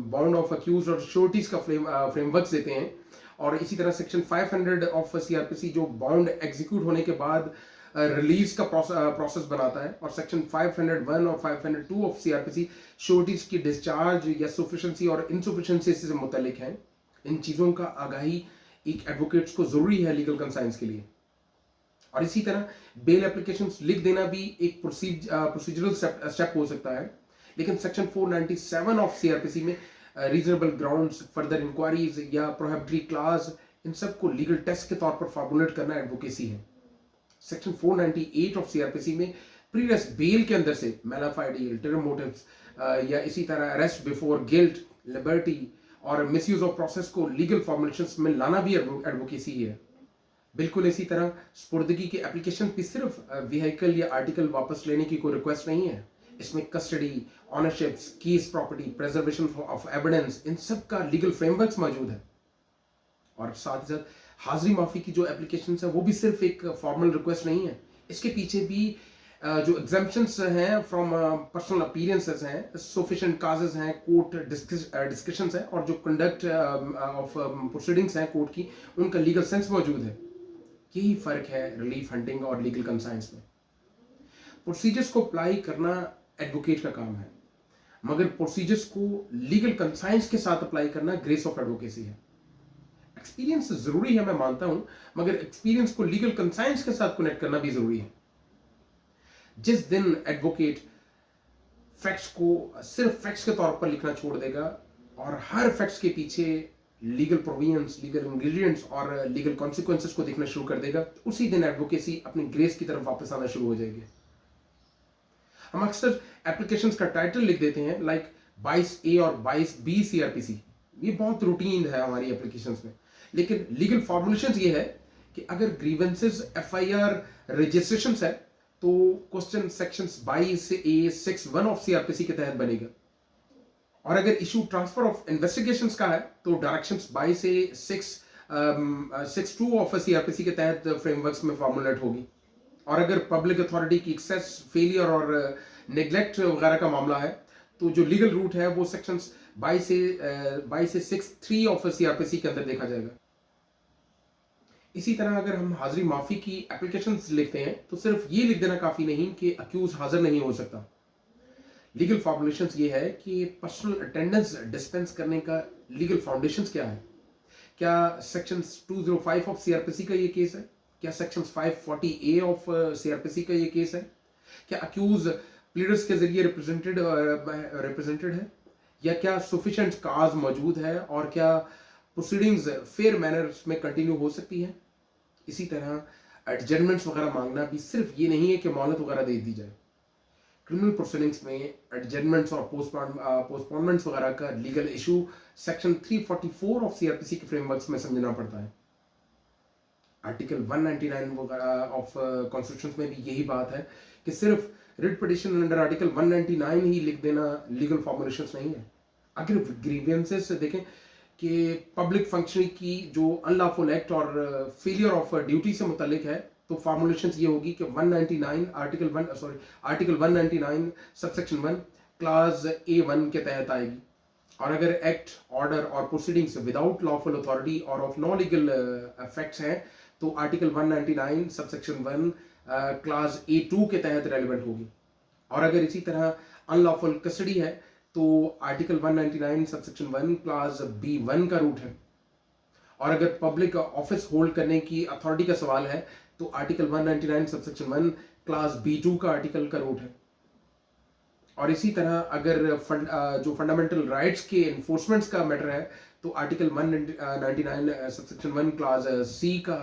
Speaker 1: बॉन्ड ऑफ अक्यूज और श्योरिटीज का फ्रेमवर्क देते हैं, और इसी तरह सेक्शन 500 ऑफ सीआरपीसी जो बॉन्ड एग्जीक्यूट होने के बाद रिलीज का प्रोसेस बनाता है, और सेक्शन 501 और 502 ऑफ सीआरपीसी श्योरिटीज की डिस्चार्ज या सफिशिएंसी और इनसफिशिएंसी से मुतल्लिक हैं। इन चीजों का आगाही एक एडवोकेट्स को जरूरी है लीगल कंसाइंस के लिए। और इसी तरह बेल एप्लीकेशंस लिख देना भी एक प्रोसीजरल स्टेप हो सकता है, लेकिन सेक्शन 497 ऑफ सीआरपीसी में रीजनेबल ग्राउंड्स, फर्दर इंक्वायरीज या प्रोहिबिटरी क्लास, इन सब को लीगल टेस्ट के तौर पर फॉर्मुलेट करना एडवोकेसी है। सेक्शन 498 ऑफ सीआरपीसी में प्रीवियस बेल के अंदर से मैलाफाइड अल्टेरियर मोटिव्स या इसी तरह अरेस्ट बिफोर गिल्ट, लिबर्टी और मिसयूज ऑफ प्रोसेस को लीगल फॉर्मुलेशंस में लाना भी एडवोकेसी है। बिल्कुल इसी तरह स्पुर्दगी की एप्लीकेशन भी सिर्फ व्हीकल या आर्टिकल वापस लेने की कोई रिक्वेस्ट नहीं है, इसमें custody, ownerships, keys property, preservation of evidence, इन सब का लीगल फ्रेमवर्क मौजूद है। और साथ ही साथ हाजिरी माफी की जो एप्लीकेशन है वो भी सिर्फ एक फॉर्मल रिक्वेस्ट नहीं है, इसके पीछे भी जो एग्जाम्पशंस हैं फ्रॉम पर्सनल अपीयरेंसेस हैं, सफिशिएंट काजेस हैं, कोर्ट डिस्कशंस हैं, और जो कंडक्ट ऑफ प्रोसीडिंग्स हैं कोर्ट की, उनका लीगल सेंस मौजूद है। यही फर्क है रिलीफ हंटिंग और लीगल कंसाइंस में। प्रोसीजर्स को अप्लाई करना एडवोकेट का काम है, मगर प्रोसीजर्स को लीगल कंसाइंस के साथ अप्लाई करना ग्रेस ऑफ एडवोकेसी है। एक्सपीरियंस जरूरी है, मैं मानता हूं, मगर एक्सपीरियंस को लीगल कंसाइंस के साथ कनेक्ट करना भी जरूरी है। जिस दिन एडवोकेट फैक्ट्स को सिर्फ फैक्ट्स के तौर पर लिखना छोड़ देगा और हर फैक्ट्स के पीछे लीगल प्रोविजंस, लीगल इंग्रेडिएंट्स और लीगल कॉन्सिक्वेंसेस को देखना शुरू कर देगा, उसी दिन एडवोकेसी अपनी ग्रेस की तरफ वापस आना शुरू हो जाएगी। हम अक्सर एप्लीकेशंस का टाइटल लिख देते हैं लाइक 22A और 22B सीआरपीसी, ये बहुत रूटीन है हमारी एप्लीकेशंस में, लेकिन लीगल फॉर्मुलेशंस ये है कि अगर ग्रीवेंसेस एफआईआर रजिस्ट्रेशंस है तो question sections 22A61 of CrPC के तहत बनेगा, और अगर इशू ट्रांसफर ऑफ इन्वेस्टिगेशंस का है तो डायरेक्शंस 22A62 ऑफ सीआरपीसी के तहत फ्रेमवर्क्स में फॉर्मुलेट होगी। और अगर पब्लिक अथॉरिटी की एक्सेस, फेलियर और नेग्लेक्ट वगैरह का मामला है तो जो लीगल रूट है वो सेक्शंस 22A63 ऑफ सीआरपीसी के अंदर देखा जाएगा। इसी तरह अगर हम हाजिरी माफी की एप्लीकेशंस लिखते हैं तो सिर्फ ये लिख देना काफी नहीं कि अक्यूज हाजिर नहीं हो सकता। लीगल फॉर्मुलेशंस ये है कि पर्सनल अटेंडेंस डिस्पेंस करने का लीगल फाउंडेशंस क्या है। क्या सेक्शंस 205 ऑफ सीआरपीसी का ये केस है? क्या सेक्शंस 540A ऑफ सीआरपीसी का ये केस है? क्या अक्यूज प्लीडर्स के जरिए रिप्रेजेंटेड है, या क्या सफिशिएंट काज मौजूद है, और क्या प्रोसीडिंग्स फेयर मैनर में कंटिन्यू हो सकती है। इसी तरह एडजर्नमेंट्स वगैरह मांगना भी सिर्फ ये नहीं है कि मोहलत वगैरह दे दी जाए। क्रिमिनल प्रोसीडिंग्स में एडजर्नमेंट्स और पोस्टपोनमेंट्स वगैरह का legal issue section 344 of CrPC के फ्रेमवर्क्स में समझना पड़ता है। आर्टिकल 199 वगैरह ऑफ कॉन्स्टिट्यूशन में भी यही बात है कि सिर्फ रिट पिटिशन अंडर आर्टिकल 199 ही लिख देना लीगल फॉर्मुलेशंस नहीं है। अगर ग्रीवेंसेस देखें कि पब्लिक फंक्शनिंग की जो अनलॉफुल एक्ट और फेलियर ऑफ ड्यूटी से मुतालिक है तो फॉर्मुलेशंस ये होगी कि 199 आर्टिकल 199 सबसेक्शन 1 क्लास A1 के तहत आएगी। और अगर एक्ट, ऑर्डर और प्रोसीडिंग्स विदाउट लॉफुल अथॉरिटी और ऑफ नॉन लीगल इफेक्ट्स हैं तो आर्टिकल 199 सबसेक्शन 1 क्लास A2 के तहत रेलिवेंट होगी। और अगर इसी तरह अनलॉफुल कस्टडी है तो आर्टिकल 199 सबसेक्शन 1 क्लास B1 का रूट है। और अगर पब्लिक ऑफिस होल्ड करने की अथॉरिटी का सवाल है तो आर्टिकल 199 सबसेक्शन 1 क्लास B2 का आर्टिकल का रूट है। और इसी तरह अगर जो फंडामेंटल राइट्स के इन्फोर्समेंट्स का मैटर है तो आर्टिकल 199 सबसेक्शन 1 क्लास सी के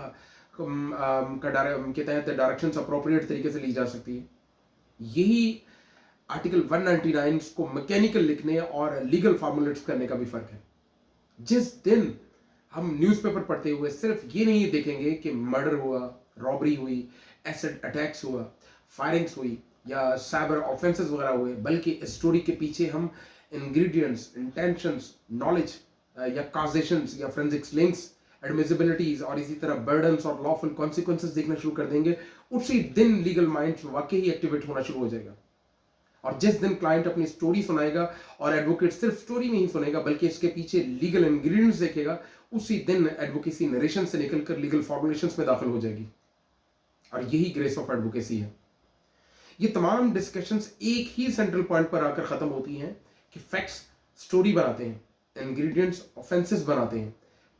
Speaker 1: तहत डायरेक्शंस अप्रोप्रिएट तरीके से ली जा सकती है। यही आर्टिकल 199 को मैकेनिकल लिखने और लीगल फॉर्मुलेट्स करने का भी फर्क है। जिस दिन हम न्यूज़पेपर पढ़ते हुए सिर्फ ये नहीं देखेंगे कि मर्डर हुआ, रॉबरी हुई, एसिड अटैक्स हुआ, फायरिंग्स हुई या साइबर ऑफेंसेस वगैरह हुए, बल्कि इस स्टोरी के पीछे हम इंग्रेडिएंट्स, इंटेंशंस, नॉलेज या कॉजेशंस या फोरेंसिक्स लिंक्स, एडमिसिबिलिटीज और इसी तरह बर्डन्स और लॉफुल कॉन्सिक्वेंसेस देखना शुरू कर देंगे, उसी दिन लीगल माइंड वाकई ही एक्टिवेट होना शुरू हो जाएगा। और जिस दिन क्लाइंट अपनी स्टोरी सुनाएगा और एडवोकेट सिर्फ स्टोरी नहीं सुनेगा बल्कि इसके पीछे लीगल इंग्रेडिएंट्स देखेगा, उसी दिन एडवोकेसी नरेशन से निकलकर लीगल फॉर्मुलेशंस में दाखिल हो जाएगी। और यही ग्रेस ऑफ एडवोकेसी है। ये तमाम डिस्कशंस एक ही सेंट्रल पॉइंट पर आकर खत्म होती हैं कि फैक्ट्स स्टोरी बनाते हैं, इंग्रेडिएंट्स ऑफेंसेस बनाते हैं,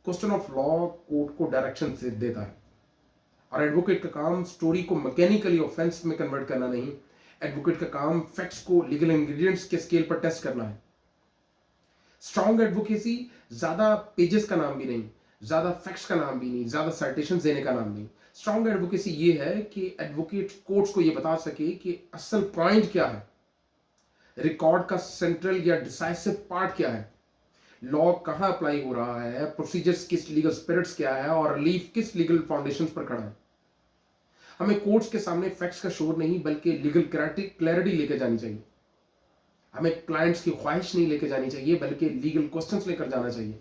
Speaker 1: क्वेश्चन ऑफ लॉ कोर्ट को डायरेक्शन से देता है। और एडवोकेट का काम स्टोरी को मैकेनिकली ऑफेंस में कन्वर्ट करना नहीं, एडवोकेट का काम फैक्ट्स को लीगल इंग्रेडिएंट्स के स्केल पर टेस्ट करना है। स्ट्रॉन्ग एडवोकेसी ज्यादा पेजेस का नाम भी नहीं, ज्यादा फैक्ट्स का नाम भी नहीं, ज्यादा साइटेशंस देने का नाम नहीं। स्ट्रॉन्ग एडवोकेसी ये है कि एडवोकेट कोर्ट्स को ये बता सके कि असल पॉइंट क्या है, रिकॉर्ड का सेंट्रल या डिसाइसिव पार्ट क्या है, लॉ कहां अप्लाई हो रहा है, प्रोसीजर्स किस लीगल स्पिरिट्स क्या है और रिलीफ किस लीगल फाउंडेशंस पर खड़ा है। हमें कोर्ट्स के सामने फैक्ट्स का शोर नहीं बल्कि लीगल क्लैरिटी लेकर जानी चाहिए। हमें क्लाइंट्स की ख्वाहिश नहीं लेकर जानी चाहिए बल्कि लीगल क्वेश्चंस लेकर जाना चाहिए।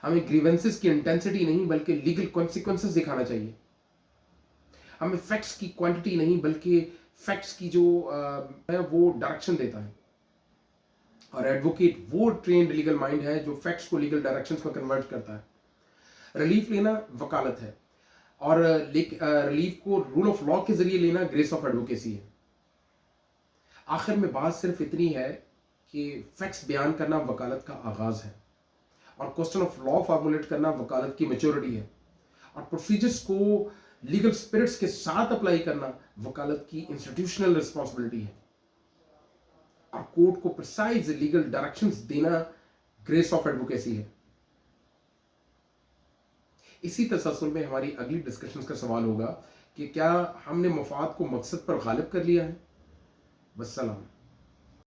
Speaker 1: हमें ग्रीवेंसेस की इंटेंसिटी नहीं बल्कि लीगल कॉन्सिक्वेंसेस दिखाना चाहिए। हमें फैक्ट्स की क्वांटिटी नहीं बल्कि फैक्ट्स की जो है वो डायरेक्शन देता है। और एडवोकेट वो ट्रेन्ड लीगल माइंड है जो फैक्ट्स को लीगल डायरेक्शंस में कन्वर्ट करता है। रिलीफ लेना वकालत है और रिलीफ को रूल ऑफ लॉ के जरिए लेना ग्रेस ऑफ एडवोकेसी है। आखिर में बात सिर्फ इतनी है कि फैक्ट्स बयान करना वकालत का आगाज है और क्वेश्चन ऑफ लॉ फॉर्मुलेट करना वकालत की मैच्योरिटी है और प्रोसीजर्स को लीगल स्पिरिट्स के साथ अप्लाई करना वकालत की इंस्टीट्यूशनल रिस्पॉन्सिबिलिटी है और कोर्ट को प्रिसाइज लीगल डायरेक्शंस देना ग्रेस ऑफ एडवोकेसी है। इसी तसलसल में हमारी अगली डिस्कशंस का सवाल होगा कि क्या हमने मफाद को मकसद पर गालिब कर लिया है। वस्सलाम।